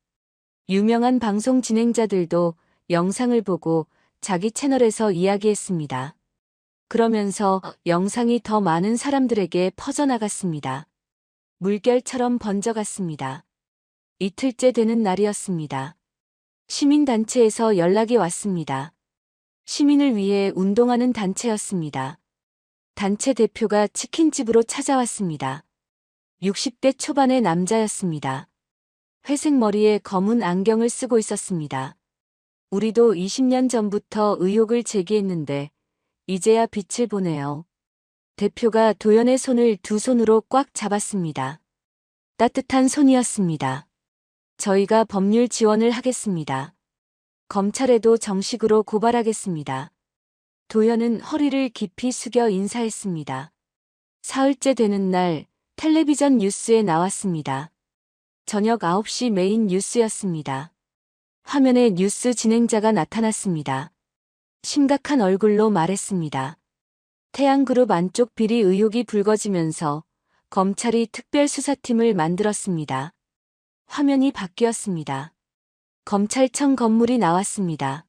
유명한 방송 진행자들도 영상을 보고 자기 채널에서 이야기했습니다. 그러면서 영상이 더 많은 사람들에게 퍼져나갔습니다. 물결처럼 번져갔습니다. 이틀째 되는 날이었습니다. 시민단체에서 연락이 왔습니다. 시민을 위해 운동하는 단체였습니다. 단체 대표가 치킨집으로 찾아왔습니다. 60대 초반의 남자였습니다. 회색 머리에 검은 안경을 쓰고 있었습니다. 우리도 20년 전부터 의혹을 제기했는데 이제야 빛을 보네요. 대표가 도연의 손을 두 손으로 꽉 잡았습니다. 따뜻한 손이었습니다. 저희가 법률 지원을 하겠습니다. 검찰에도 정식으로 고발하겠습니다. 도연은 허리를 깊이 숙여 인사했습니다. 사흘째 되는 날 텔레비전 뉴스에 나왔습니다. 저녁 9시 메인 뉴스였습니다. 화면에 뉴스 진행자가 나타났습니다. 심각한 얼굴로 말했습니다. 태양그룹 안쪽 비리 의혹이 불거지면서 검찰이 특별수사팀을 만들었습니다. 화면이 바뀌었습니다. 검찰청 건물이 나왔습니다.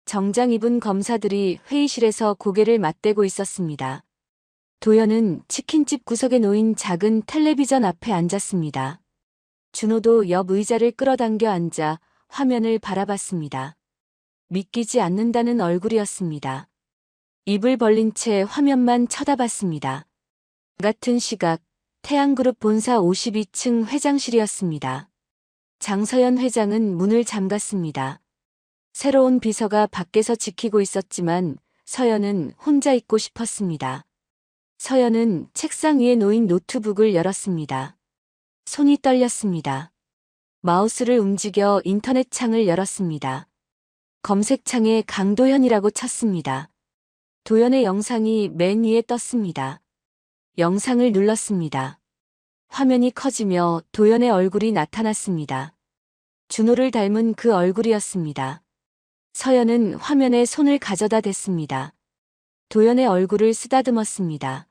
정장 입은 검사들이 회의실에서 고개를 맞대고 있었습니다. 도연은 치킨집 구석에 놓인 작은 텔레비전 앞에 앉았습니다. 준호도 옆 의자를 끌어당겨 앉아 화면을 바라봤습니다. 믿기지 않는다는 얼굴이었습니다. 입을 벌린 채 화면만 쳐다봤습니다. 같은 시각 태양그룹 본사 52층 회장실이었습니다. 장서연 회장은 문을 잠갔습니다. 새로운 비서가 밖에서 지키고 있었지만 서연은 혼자 있고 싶었습니다. 서연은 책상 위에 놓인 노트북을 열었습니다. 손이 떨렸습니다. 마우스를 움직여 인터넷 창을 열었습니다. 검색창에 강도현이라고 쳤습니다. 도연의 영상이 맨 위에 떴습니다. 영상을 눌렀습니다. 화면이 커지며 도연의 얼굴이 나타났습니다. 준호를 닮은 그 얼굴이었습니다. 서연은 화면에 손을 가져다 댔습니다. 도연의 얼굴을 쓰다듬었습니다.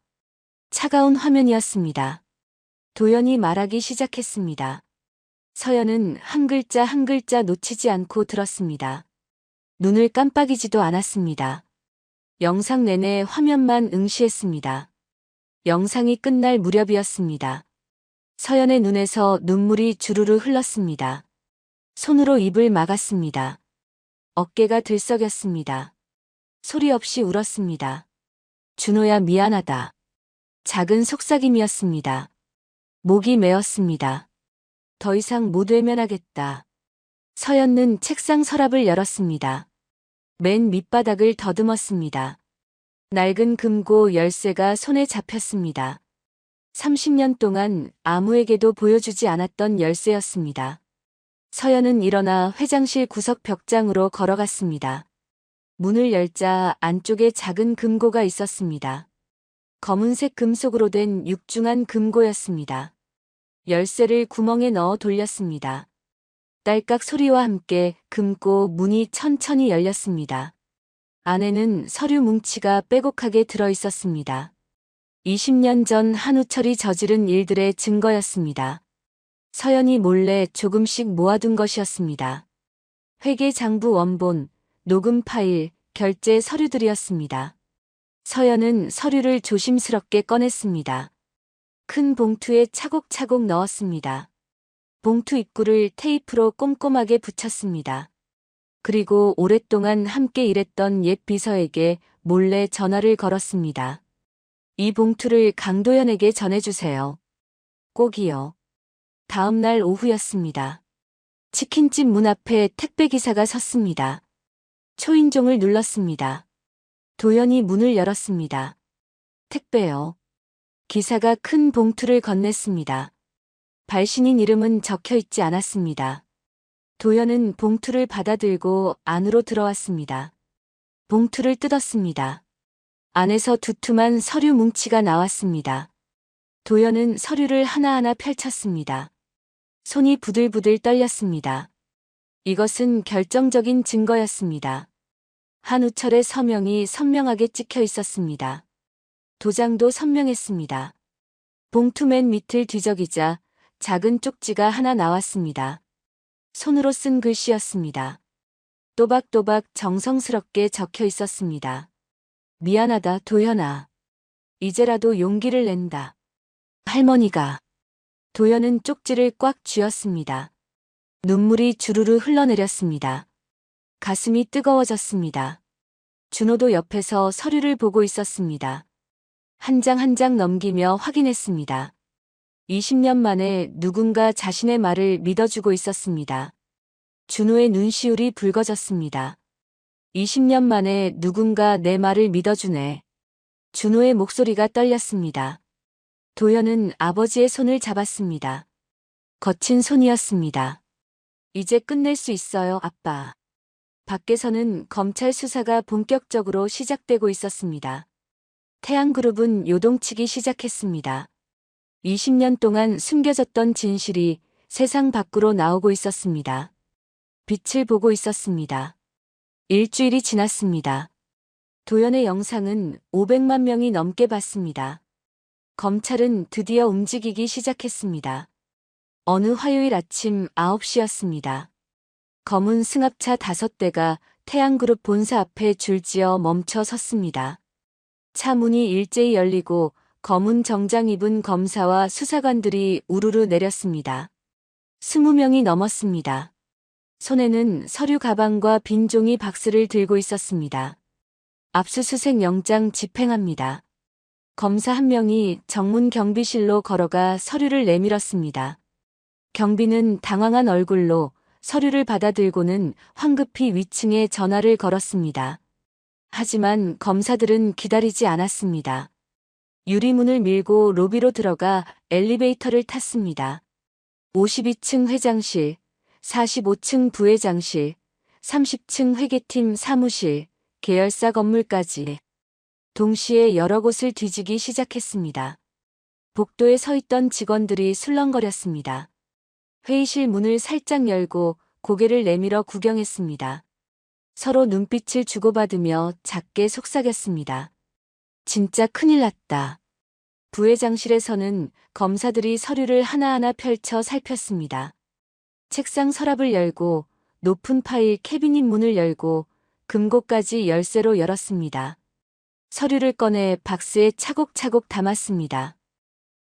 차가운 화면이었습니다. 도연이 말하기 시작했습니다. 서연은 한 글자 한 글자 놓치지 않고 들었습니다. 눈을 깜빡이지도 않았습니다. 영상 내내 화면만 응시했습니다. 영상이 끝날 무렵이었습니다. 서연의 눈에서 눈물이 주르르 흘렀습니다. 손으로 입을 막았습니다. 어깨가 들썩였습니다. 소리 없이 울었습니다. 준호야 미안하다. 작은 속삭임이었습니다. 목이 메었습니다. 더 이상 못 외면하겠다. 서연은 책상 서랍을 열었습니다. 맨 밑바닥을 더듬었습니다. 낡은 금고 열쇠가 손에 잡혔습니다. 30년 동안 아무에게도 보여주지 않았던 열쇠였습니다. 서연은 일어나 회장실 구석 벽장으로 걸어갔습니다. 문을 열자 안쪽에 작은 금고가 있었습니다. 검은색 금속으로 된 육중한 금고였습니다. 열쇠를 구멍에 넣어 돌렸습니다. 딸깍 소리와 함께 금고 문이 천천히 열렸습니다. 안에는 서류 뭉치가 빼곡하게 들어 있었습니다. 20년 전 한우철이 저지른 일들의 증거였습니다. 서연이 몰래 조금씩 모아둔 것이었습니다. 회계장부 원본, 녹음 파일, 결제 서류들이었습니다. 서연은 서류를 조심스럽게 꺼냈습니다. 큰 봉투에 차곡차곡 넣었습니다. 봉투 입구를 테이프로 꼼꼼하게 붙였습니다. 그리고 오랫동안 함께 일했던 옛 비서에게 몰래 전화를 걸었습니다. 이 봉투를 강도연에게 전해주세요. 꼭이요. 다음 날 오후였습니다. 치킨집 문 앞에 택배기사가 섰습니다. 초인종을 눌렀습니다. 도연이 문을 열었습니다. 택배요. 기사가 큰 봉투를 건넸습니다. 발신인 이름은 적혀 있지 않았습니다. 도연은 봉투를 받아들고 안으로 들어왔습니다. 봉투를 뜯었습니다. 안에서 두툼한 서류 뭉치가 나왔습니다. 도연은 서류를 하나하나 펼쳤습니다. 손이 부들부들 떨렸습니다. 이것은 결정적인 증거였습니다. 한우철의 서명이 선명하게 찍혀 있었습니다. 도장도 선명했습니다. 봉투 맨 밑을 뒤적이자 작은 쪽지가 하나 나왔습니다. 손으로 쓴 글씨였습니다. 또박또박 정성스럽게 적혀 있었습니다. 미안하다, 도연아. 이제라도 용기를 낸다. 할머니가. 도연은 쪽지를 꽉 쥐었습니다. 눈물이 주르르 흘러내렸습니다. 가슴이 뜨거워졌습니다. 준호도 옆에서 서류를 보고 있었습니다. 한 장 한 장 넘기며 확인했습니다. 20년 만에 누군가 자신의 말을 믿어주고 있었습니다. 준호의 눈시울이 붉어졌습니다. 20년 만에 누군가 내 말을 믿어주네. 준호의 목소리가 떨렸습니다. 도연은 아버지의 손을 잡았습니다. 거친 손이었습니다. 이제 끝낼 수 있어요, 아빠. 밖에서는 검찰 수사가 본격적으로 시작되고 있었습니다. 태양그룹은 요동치기 시작했습니다. 20년 동안 숨겨졌던 진실이 세상 밖으로 나오고 있었습니다. 빛을 보고 있었습니다. 일주일이 지났습니다. 도연의 영상은 500만 명이 넘게 봤습니다. 검찰은 드디어 움직이기 시작했습니다. 어느 화요일 아침 9시였습니다. 검은 승합차 5대가 태양그룹 본사 앞에 줄지어 멈춰 섰습니다. 차 문이 일제히 열리고 검은 정장 입은 검사와 수사관들이 우르르 내렸습니다. 20명이 넘었습니다. 손에는 서류 가방과 빈 종이 박스를 들고 있었습니다. 압수수색 영장 집행합니다. 검사 한 명이 정문 경비실로 걸어가 서류를 내밀었습니다. 경비는 당황한 얼굴로 서류를 받아들고는 황급히 위층에 전화를 걸었습니다. 하지만 검사들은 기다리지 않았습니다. 유리문을 밀고 로비로 들어가 엘리베이터를 탔습니다. 52층 회장실, 45층 부회장실, 30층 회계팀 사무실, 계열사 건물까지 동시에 여러 곳을 뒤지기 시작했습니다. 복도에 서 있던 직원들이 술렁거렸습니다. 회의실 문을 살짝 열고 고개를 내밀어 구경했습니다. 서로 눈빛을 주고받으며 작게 속삭였습니다. 진짜 큰일 났다. 부회장실에서는 검사들이 서류를 하나하나 펼쳐 살폈습니다. 책상 서랍을 열고 높은 파일 캐비닛 문을 열고 금고까지 열쇠로 열었습니다. 서류를 꺼내 박스에 차곡차곡 담았습니다.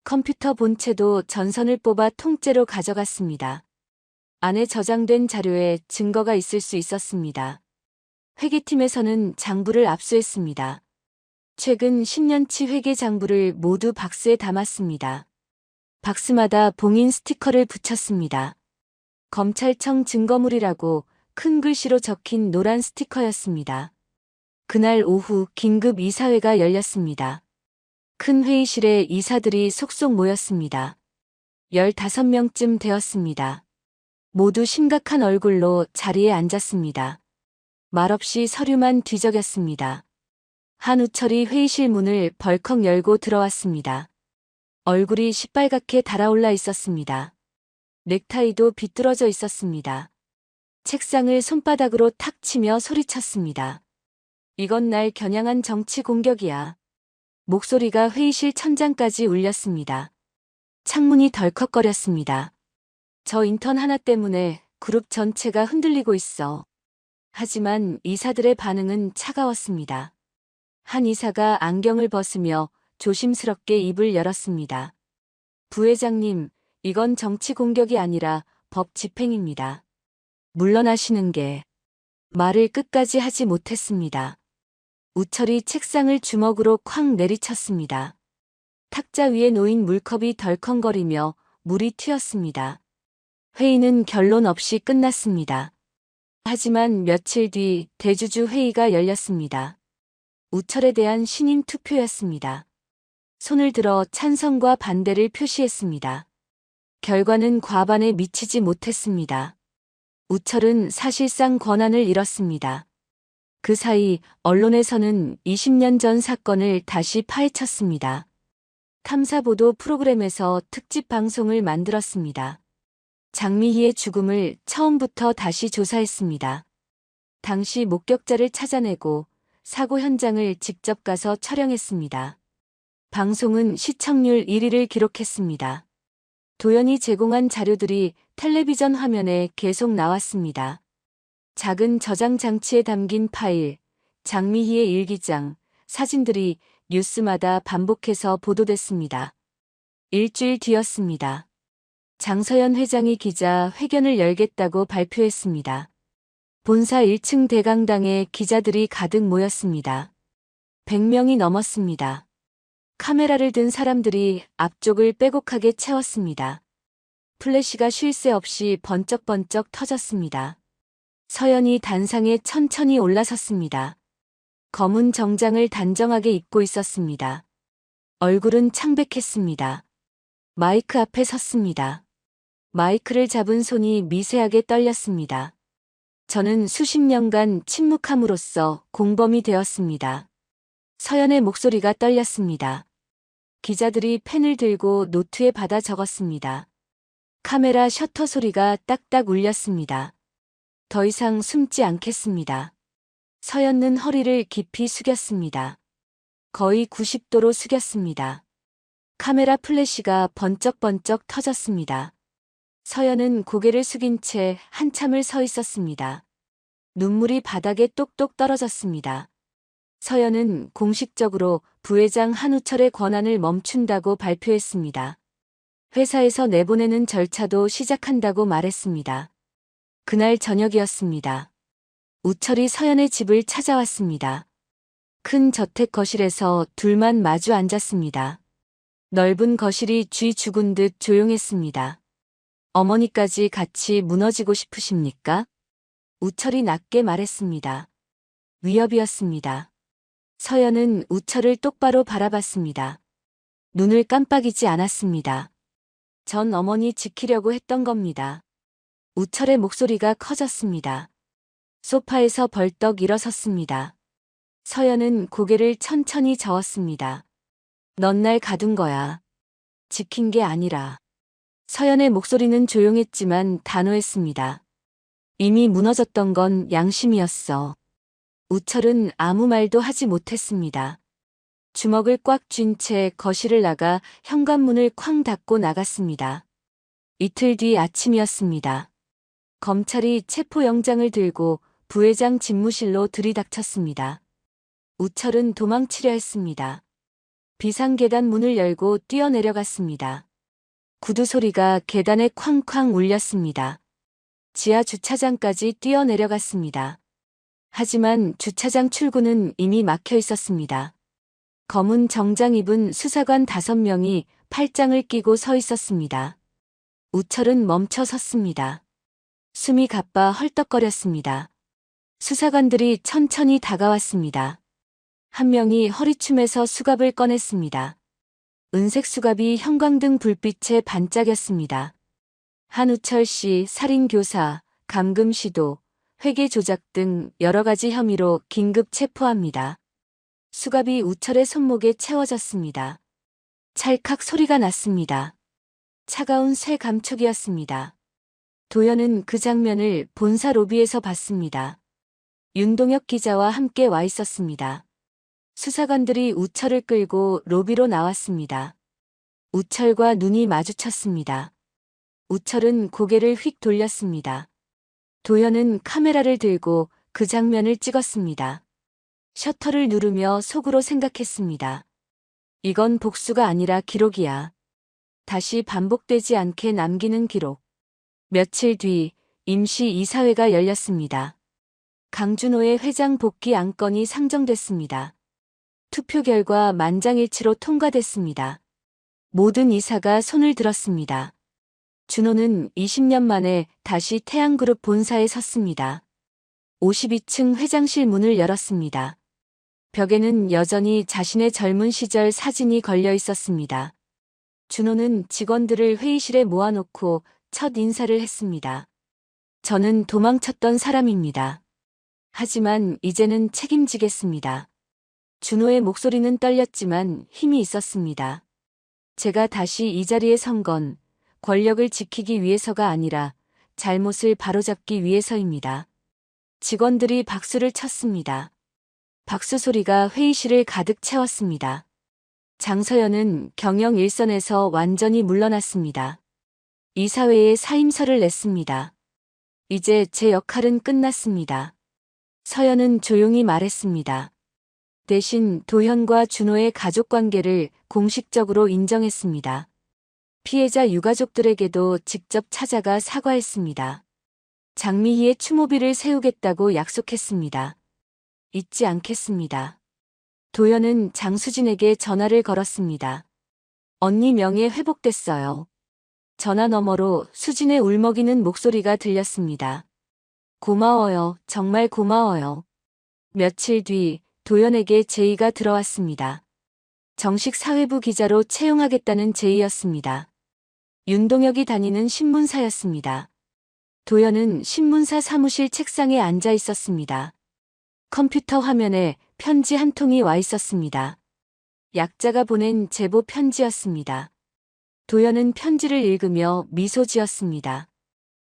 컴퓨터 본체도 전선을 뽑아 통째로 가져갔습니다. 안에 저장된 자료에 증거가 있을 수 있었습니다. 회계팀에서는 장부를 압수했습니다. 최근 10년치 회계 장부를 모두 박스에 담았습니다. 박스마다 봉인 스티커를 붙였습니다. 검찰청 증거물이라고 큰 글씨로 적힌 노란 스티커였습니다. 그날 오후 긴급 이사회가 열렸습니다. 큰 회의실에 이사들이 속속 모였습니다. 15명쯤 되었습니다. 모두 심각한 얼굴로 자리에 앉았습니다. 말없이 서류만 뒤적였습니다. 한우철이 회의실 문을 벌컥 열고 들어왔습니다. 얼굴이 시빨갛게 달아올라 있었습니다. 넥타이도 비뚤어져 있었습니다. 책상을 손바닥으로 탁 치며 소리쳤습니다. 이건 날 겨냥한 정치 공격이야. 목소리가 회의실 천장까지 울렸습니다. 창문이 덜컥거렸습니다. 저 인턴 하나 때문에 그룹 전체가 흔들리고 있어. 하지만 이사들의 반응은 차가웠습니다. 한 이사가 안경을 벗으며 조심스럽게 입을 열었습니다. 부회장님, 이건 정치 공격이 아니라 법 집행입니다. 물러나시는 게. 말을 끝까지 하지 못했습니다. 우철이 책상을 주먹으로 쾅 내리쳤습니다. 탁자 위에 놓인 물컵이 덜컹거리며 물이 튀었습니다. 회의는 결론 없이 끝났습니다. 하지만 며칠 뒤 대주주 회의가 열렸습니다. 우철에 대한 신임 투표였습니다. 손을 들어 찬성과 반대를 표시했습니다. 결과는 과반에 미치지 못했습니다. 우철은 사실상 권한을 잃었습니다. 그 사이 언론에서는 20년 전 사건을 다시 파헤쳤습니다. 탐사보도 프로그램에서 특집 방송을 만들었습니다. 장미희의 죽음을 처음부터 다시 조사했습니다. 당시 목격자를 찾아내고 사고 현장을 직접 가서 촬영했습니다. 방송은 시청률 1위를 기록했습니다. 도연이 제공한 자료들이 텔레비전 화면에 계속 나왔습니다. 작은 저장 장치에 담긴 파일, 장미희의 일기장, 사진들이 뉴스마다 반복해서 보도됐습니다. 일주일 뒤였습니다. 장서연 회장이 기자 회견을 열겠다고 발표했습니다. 본사 1층 대강당에 기자들이 가득 모였습니다. 100명이 넘었습니다. 카메라를 든 사람들이 앞쪽을 빼곡하게 채웠습니다. 플래시가 쉴 새 없이 번쩍번쩍 터졌습니다. 서연이 단상에 천천히 올라섰습니다. 검은 정장을 단정하게 입고 있었습니다. 얼굴은 창백했습니다. 마이크 앞에 섰습니다. 마이크를 잡은 손이 미세하게 떨렸습니다. 저는 수십 년간 침묵함으로써 공범이 되었습니다. 서연의 목소리가 떨렸습니다. 기자들이 펜을 들고 노트에 받아 적었습니다. 카메라 셔터 소리가 딱딱 울렸습니다. 더 이상 숨지 않겠습니다. 서연은 허리를 깊이 숙였습니다. 거의 90도로 숙였습니다. 카메라 플래시가 번쩍번쩍 터졌습니다. 서연은 고개를 숙인 채 한참을 서 있었습니다. 눈물이 바닥에 똑똑 떨어졌습니다. 서연은 공식적으로 부회장 한우철의 권한을 멈춘다고 발표했습니다. 회사에서 내보내는 절차도 시작한다고 말했습니다. 그날 저녁이었습니다. 우철이 서연의 집을 찾아왔습니다. 큰 저택 거실에서 둘만 마주 앉았습니다. 넓은 거실이 쥐 죽은 듯 조용했습니다. 어머니까지 같이 무너지고 싶으십니까? 우철이 낮게 말했습니다. 위협이었습니다. 서연은 우철을 똑바로 바라봤습니다. 눈을 깜빡이지 않았습니다. 전 어머니 지키려고 했던 겁니다. 우철의 목소리가 커졌습니다. 소파에서 벌떡 일어섰습니다. 서연은 고개를 천천히 저었습니다. 넌 날 가둔 거야. 지킨 게 아니라. 서연의 목소리는 조용했지만 단호했습니다. 이미 무너졌던 건 양심이었어. 우철은 아무 말도 하지 못했습니다. 주먹을 꽉 쥔 채 거실을 나가 현관문을 쾅 닫고 나갔습니다. 이틀 뒤 아침이었습니다. 검찰이 체포영장을 들고 부회장 집무실로 들이닥쳤습니다. 우철은 도망치려 했습니다. 비상계단 문을 열고 뛰어내려갔습니다. 구두 소리가 계단에 쾅쾅 울렸습니다. 지하 주차장까지 뛰어내려갔습니다. 하지만 주차장 출구는 이미 막혀 있었습니다. 검은 정장 입은 수사관 5명이 팔짱을 끼고 서 있었습니다. 우철은 멈춰 섰습니다. 숨이 가빠 헐떡거렸습니다. 수사관들이 천천히 다가왔습니다. 한 명이 허리춤에서 수갑을 꺼냈습니다. 은색 수갑이 형광등 불빛에 반짝였습니다. 한우철 씨 살인교사, 감금 시도, 회계 조작 등 여러 가지 혐의로 긴급 체포합니다. 수갑이 우철의 손목에 채워졌습니다. 찰칵 소리가 났습니다. 차가운 쇠 감촉이었습니다. 도연은 그 장면을 본사 로비에서 봤습니다. 윤동혁 기자와 함께 와 있었습니다. 수사관들이 우철을 끌고 로비로 나왔습니다. 우철과 눈이 마주쳤습니다. 우철은 고개를 휙 돌렸습니다. 도연은 카메라를 들고 그 장면을 찍었습니다. 셔터를 누르며 속으로 생각했습니다. 이건 복수가 아니라 기록이야. 다시 반복되지 않게 남기는 기록. 며칠 뒤 임시 이사회가 열렸습니다. 강준호의 회장 복귀 안건이 상정됐습니다. 투표 결과 만장일치로 통과됐습니다. 모든 이사가 손을 들었습니다. 준호는 20년 만에 다시 태양그룹 본사에 섰습니다. 52층 회장실 문을 열었습니다. 벽에는 여전히 자신의 젊은 시절 사진이 걸려 있었습니다. 준호는 직원들을 회의실에 모아놓고 첫 인사를 했습니다. 저는 도망쳤던 사람입니다. 하지만 이제는 책임지겠습니다. 준호의 목소리는 떨렸지만 힘이 있었습니다. 제가 다시 이 자리에 선 건 권력을 지키기 위해서가 아니라 잘못을 바로잡기 위해서입니다. 직원들이 박수를 쳤습니다. 박수 소리가 회의실을 가득 채웠습니다. 장서연은 경영 일선에서 완전히 물러났습니다. 이사회에 사임서를 냈습니다. 이제 제 역할은 끝났습니다. 서연은 조용히 말했습니다. 대신 도현과 준호의 가족관계를 공식적으로 인정했습니다. 피해자 유가족들에게도 직접 찾아가 사과했습니다. 장미희의 추모비를 세우겠다고 약속했습니다. 잊지 않겠습니다. 도연은 장수진에게 전화를 걸었습니다. 언니 명예 회복됐어요. 전화 너머로 수진의 울먹이는 목소리가 들렸습니다. 고마워요. 정말 고마워요. 며칠 뒤 도연에게 제의가 들어왔습니다. 정식 사회부 기자로 채용하겠다는 제의였습니다. 윤동혁이 다니는 신문사였습니다. 도연은 신문사 사무실 책상에 앉아 있었습니다. 컴퓨터 화면에 편지 한 통이 와 있었습니다. 약자가 보낸 제보 편지였습니다. 도연은 편지를 읽으며 미소 지었습니다.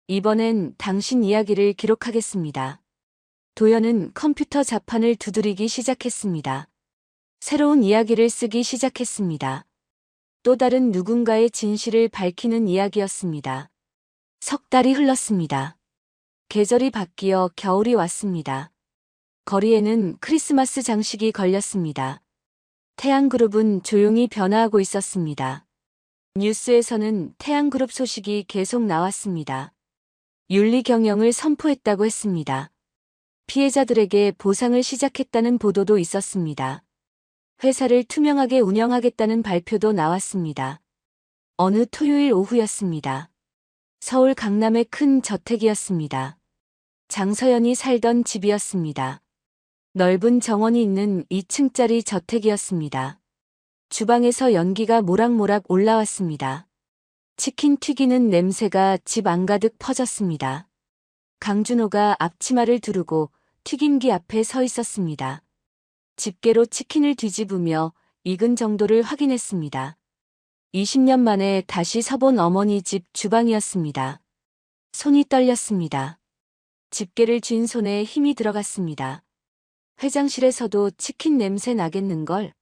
이번엔 당신 이야기를 기록하겠습니다. 도연은 컴퓨터 자판을 두드리기 시작했습니다. 새로운 이야기를 쓰기 시작했습니다. 또 다른 누군가의 진실을 밝히는 이야기였습니다. 석 달이 흘렀습니다. 계절이 바뀌어 겨울이 왔습니다. 거리에는 크리스마스 장식이 걸렸습니다. 태양그룹은 조용히 변화하고 있었습니다. 뉴스에서는 태양그룹 소식이 계속 나왔습니다. 윤리 경영을 선포했다고 했습니다. 피해자들에게 보상을 시작했다는 보도도 있었습니다. 회사를 투명하게 운영하겠다는 발표도 나왔습니다. 어느 토요일 오후였습니다. 서울 강남의 큰 저택이었습니다. 장서연이 살던 집이었습니다. 넓은 정원이 있는 2층짜리 저택이었습니다. 주방에서 연기가 모락모락 올라왔습니다. 치킨 튀기는 냄새가 집 안가득 퍼졌습니다. 강준호가 앞치마를 두르고 튀김기 앞에 서 있었습니다. 집게로 치킨을 뒤집으며 익은 정도를 확인했습니다. 20년 만에 다시 서본 어머니 집 주방이었습니다. 손이 떨렸습니다. 집게를 쥔 손에 힘이 들어갔습니다. 회장실에서도 치킨 냄새 나겠는걸.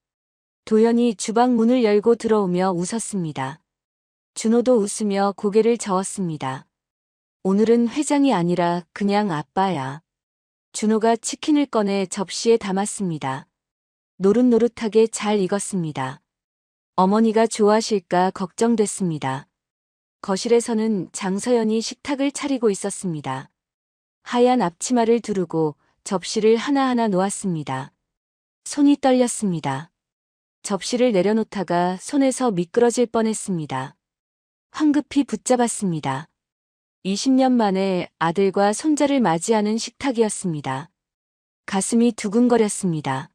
도연이 주방 문을 열고 들어오며 웃었습니다. 준호도 웃으며 고개를 저었습니다. 오늘은 회장이 아니라 그냥 아빠야. 준호가 치킨을 꺼내 접시에 담았습니다. 노릇노릇하게 잘 익었습니다. 어머니가 좋아하실까 걱정됐습니다. 거실에서는 장서연이 식탁을 차리고 있었습니다. 하얀 앞치마를 두르고 접시를 하나하나 놓았습니다. 손이 떨렸습니다. 접시를 내려놓다가 손에서 미끄러질 뻔했습니다. 황급히 붙잡았습니다. 20년 만에 아들과 손자를 맞이하는 식탁이었습니다. 가슴이 두근거렸습니다.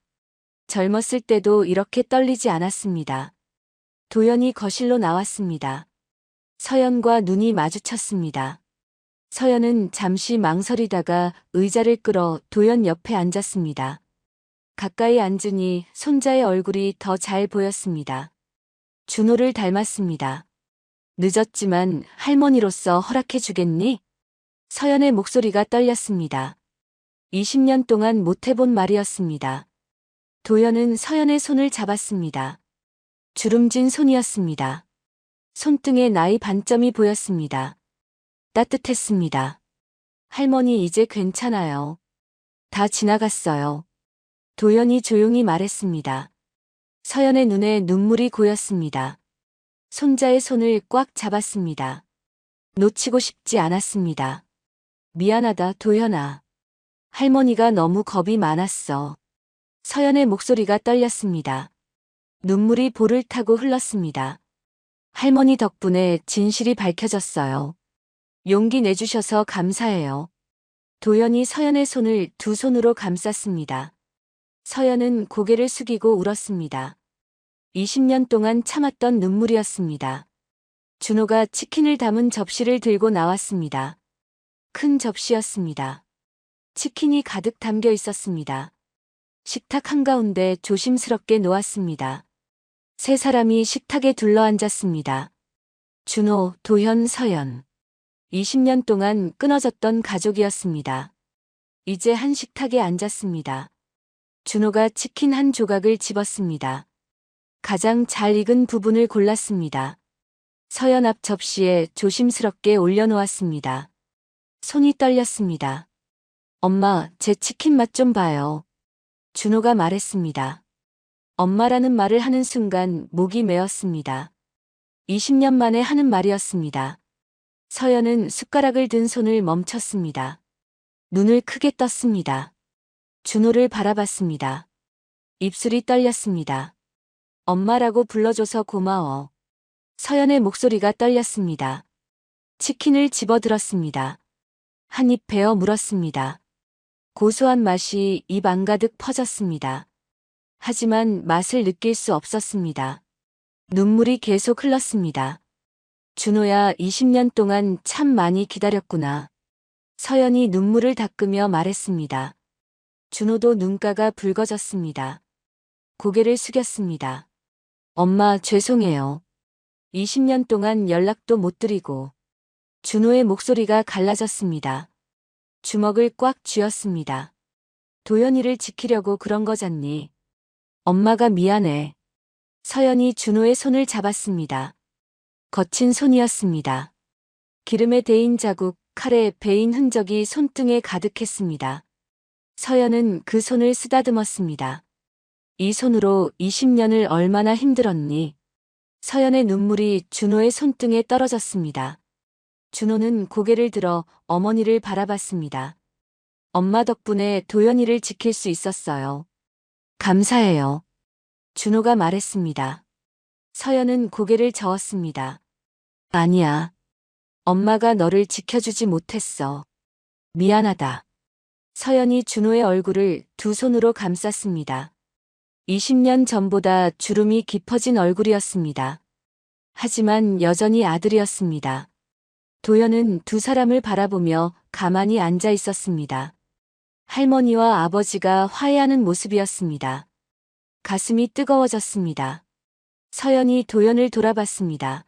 젊었을 때도 이렇게 떨리지 않았습니다. 도연이 거실로 나왔습니다. 서연과 눈이 마주쳤습니다. 서연은 잠시 망설이다가 의자를 끌어 도연 옆에 앉았습니다. 가까이 앉으니 손자의 얼굴이 더 잘 보였습니다. 준호를 닮았습니다. 늦었지만 할머니로서 허락해 주겠니? 서연의 목소리가 떨렸습니다. 20년 동안 못 해본 말이었습니다. 도연은 서연의 손을 잡았습니다. 주름진 손이었습니다. 손등에 나이 반점이 보였습니다. 따뜻했습니다. 할머니 이제 괜찮아요. 다 지나갔어요. 도연이 조용히 말했습니다. 서연의 눈에 눈물이 고였습니다. 손자의 손을 꽉 잡았습니다. 놓치고 싶지 않았습니다. 미안하다, 도연아. 할머니가 너무 겁이 많았어. 서연의 목소리가 떨렸습니다. 눈물이 볼을 타고 흘렀습니다. 할머니 덕분에 진실이 밝혀졌어요. 용기 내주셔서 감사해요. 도연이 서연의 손을 두 손으로 감쌌습니다. 서연은 고개를 숙이고 울었습니다. 20년 동안 참았던 눈물이었습니다. 준호가 치킨을 담은 접시를 들고 나왔습니다. 큰 접시였습니다. 치킨이 가득 담겨 있었습니다. 식탁 한가운데 조심스럽게 놓았습니다. 세 사람이 식탁에 둘러앉았습니다. 준호, 도현, 서연. 20년 동안 끊어졌던 가족이었습니다. 이제 한 식탁에 앉았습니다. 준호가 치킨 한 조각을 집었습니다. 가장 잘 익은 부분을 골랐습니다. 서연 앞 접시에 조심스럽게 올려놓았습니다. 손이 떨렸습니다. 엄마, 제 치킨 맛 좀 봐요. 준호가 말했습니다. 엄마라는 말을 하는 순간 목이 메었습니다. 20년 만에 하는 말이었습니다. 서연은 숟가락을 든 손을 멈췄습니다. 눈을 크게 떴습니다. 준호를 바라봤습니다. 입술이 떨렸습니다. 엄마라고 불러줘서 고마워. 서연의 목소리가 떨렸습니다. 치킨을 집어들었습니다. 한 입 베어 물었습니다. 고소한 맛이 입 안가득 퍼졌습니다. 하지만 맛을 느낄 수 없었습니다. 눈물이 계속 흘렀습니다. 준호야, 20년 동안 참 많이 기다렸구나. 서연이 눈물을 닦으며 말했습니다. 준호도 눈가가 붉어졌습니다. 고개를 숙였습니다. 엄마, 죄송해요. 20년 동안 연락도 못 드리고. 준호의 목소리가 갈라졌습니다. 주먹을 꽉 쥐었습니다. 도연이를 지키려고 그런 거잖니. 엄마가 미안해. 서연이 준호의 손을 잡았습니다. 거친 손이었습니다. 기름에 데인 자국, 칼에 베인 흔적이 손등에 가득했습니다. 서연은 그 손을 쓰다듬었습니다. 이 손으로 20년을 얼마나 힘들었니? 서연의 눈물이 준호의 손등에 떨어졌습니다. 준호는 고개를 들어 어머니를 바라봤습니다. 엄마 덕분에 도연이를 지킬 수 있었어요. 감사해요. 준호가 말했습니다. 서연은 고개를 저었습니다. 아니야. 엄마가 너를 지켜주지 못했어. 미안하다. 서연이 준호의 얼굴을 두 손으로 감쌌습니다. 20년 전보다 주름이 깊어진 얼굴이었습니다. 하지만 여전히 아들이었습니다. 도연은 두 사람을 바라보며 가만히 앉아 있었습니다. 할머니와 아버지가 화해하는 모습이었습니다. 가슴이 뜨거워졌습니다. 서연이 도연을 돌아봤습니다.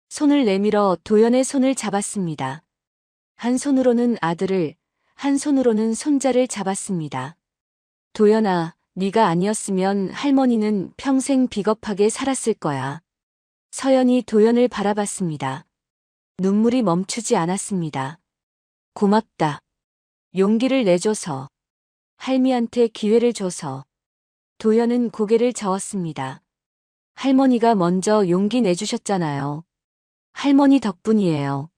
손을 내밀어 도연의 손을 잡았습니다. 한 손으로는 아들을, 한 손으로는 손자를 잡았습니다. 도연아, 네가 아니었으면 할머니는 평생 비겁하게 살았을 거야. 서연이 도연을 바라봤습니다. 눈물이 멈추지 않았습니다. 고맙다. 용기를 내줘서. 할미한테 기회를 줘서. 도연은 고개를 저었습니다. 할머니가 먼저 용기 내주셨잖아요. 할머니 덕분이에요.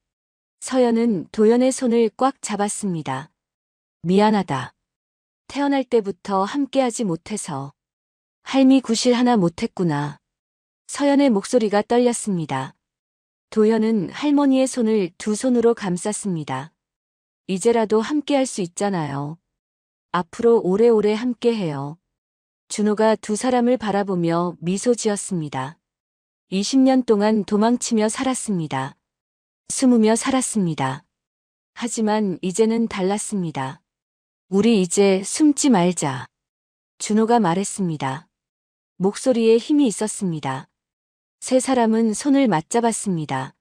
서연은 도연의 손을 꽉 잡았습니다. 미안하다. 태어날 때부터 함께하지 못해서. 할미 구실 하나 못했구나. 서연의 목소리가 떨렸습니다. 도연은 할머니의 손을 두 손으로 감쌌습니다. 이제라도 함께할 수 있잖아요. 앞으로 오래오래 함께해요. 준호가 두 사람을 바라보며 미소 지었습니다. 20년 동안 도망치며 살았습니다. 숨으며 살았습니다. 하지만 이제는 달랐습니다. 우리 이제 숨지 말자. 준호가 말했습니다. 목소리에 힘이 있었습니다. 세 사람은 손을 맞잡았습니다.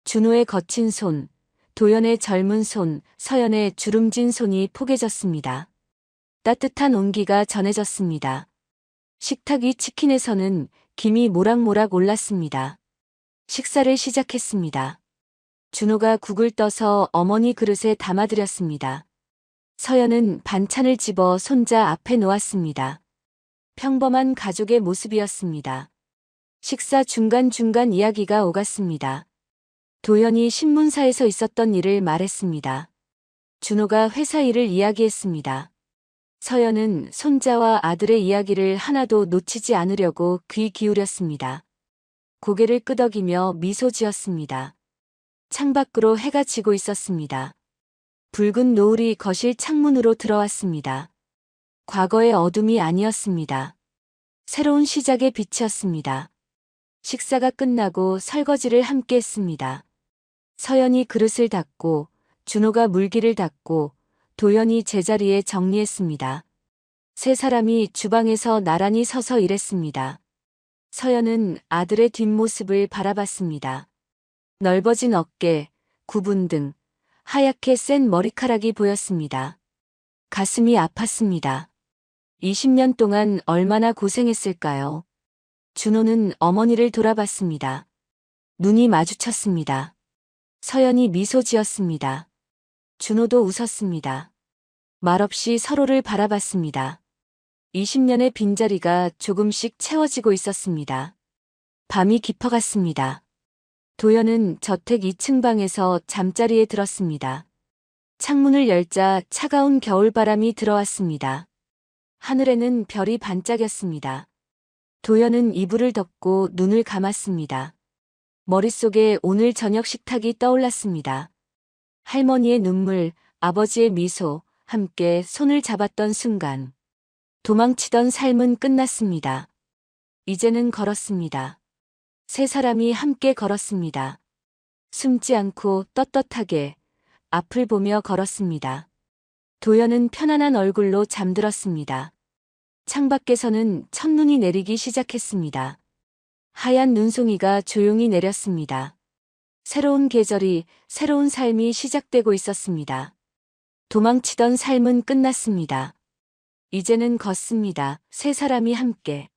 준호의 거친 손, 도연의 젊은 손, 서연의 주름진 손이 포개졌습니다. 따뜻한 온기가 전해졌습니다. 식탁 위 치킨에서는 김이 모락모락 올랐습니다. 식사를 시작했습니다. 준호가 국을 떠서 어머니 그릇에 담아드렸습니다. 서연은 반찬을 집어 손자 앞에 놓았습니다. 평범한 가족의 모습이었습니다. 식사 중간중간 이야기가 오갔습니다. 도연이 신문사에서 있었던 일을 말했습니다. 준호가 회사 일을 이야기했습니다. 서연은 손자와 아들의 이야기를 하나도 놓치지 않으려고 귀 기울였습니다. 고개를 끄덕이며 미소 지었습니다. 창밖으로 해가 지고 있었습니다. 붉은 노을이 거실 창문으로 들어왔습니다. 과거의 어둠이 아니었습니다. 새로운 시작의 빛이었습니다. 식사가 끝나고 설거지를 함께 했습니다. 서연이 그릇을 닦고, 준호가 물기를 닦고, 도연이 제자리에 정리했습니다. 세 사람이 주방에서 나란히 서서 일했습니다. 서연은 아들의 뒷모습을 바라봤습니다. 넓어진 어깨, 구분 등 하얗게 센 머리카락이 보였습니다. 가슴이 아팠습니다. 20년 동안 얼마나 고생했을까요? 준호는 어머니를 돌아봤습니다. 눈이 마주쳤습니다. 서연이 미소 지었습니다. 준호도 웃었습니다. 말없이 서로를 바라봤습니다. 20년의 빈자리가 조금씩 채워지고 있었습니다. 밤이 깊어갔습니다. 도연은 저택 2층 방에서 잠자리에 들었습니다. 창문을 열자 차가운 겨울바람이 들어왔습니다. 하늘에는 별이 반짝였습니다. 도연은 이불을 덮고 눈을 감았습니다. 머릿속에 오늘 저녁 식탁이 떠올랐습니다. 할머니의 눈물, 아버지의 미소, 함께 손을 잡았던 순간. 도망치던 삶은 끝났습니다. 이제는 걸었습니다. 세 사람이 함께 걸었습니다. 숨지 않고 떳떳하게 앞을 보며 걸었습니다. 도연은 편안한 얼굴로 잠들었습니다. 창밖에서는 첫눈이 내리기 시작했습니다. 하얀 눈송이가 조용히 내렸습니다. 새로운 계절이, 새로운 삶이 시작되고 있었습니다. 도망치던 삶은 끝났습니다. 이제는 걷습니다. 세 사람이 함께.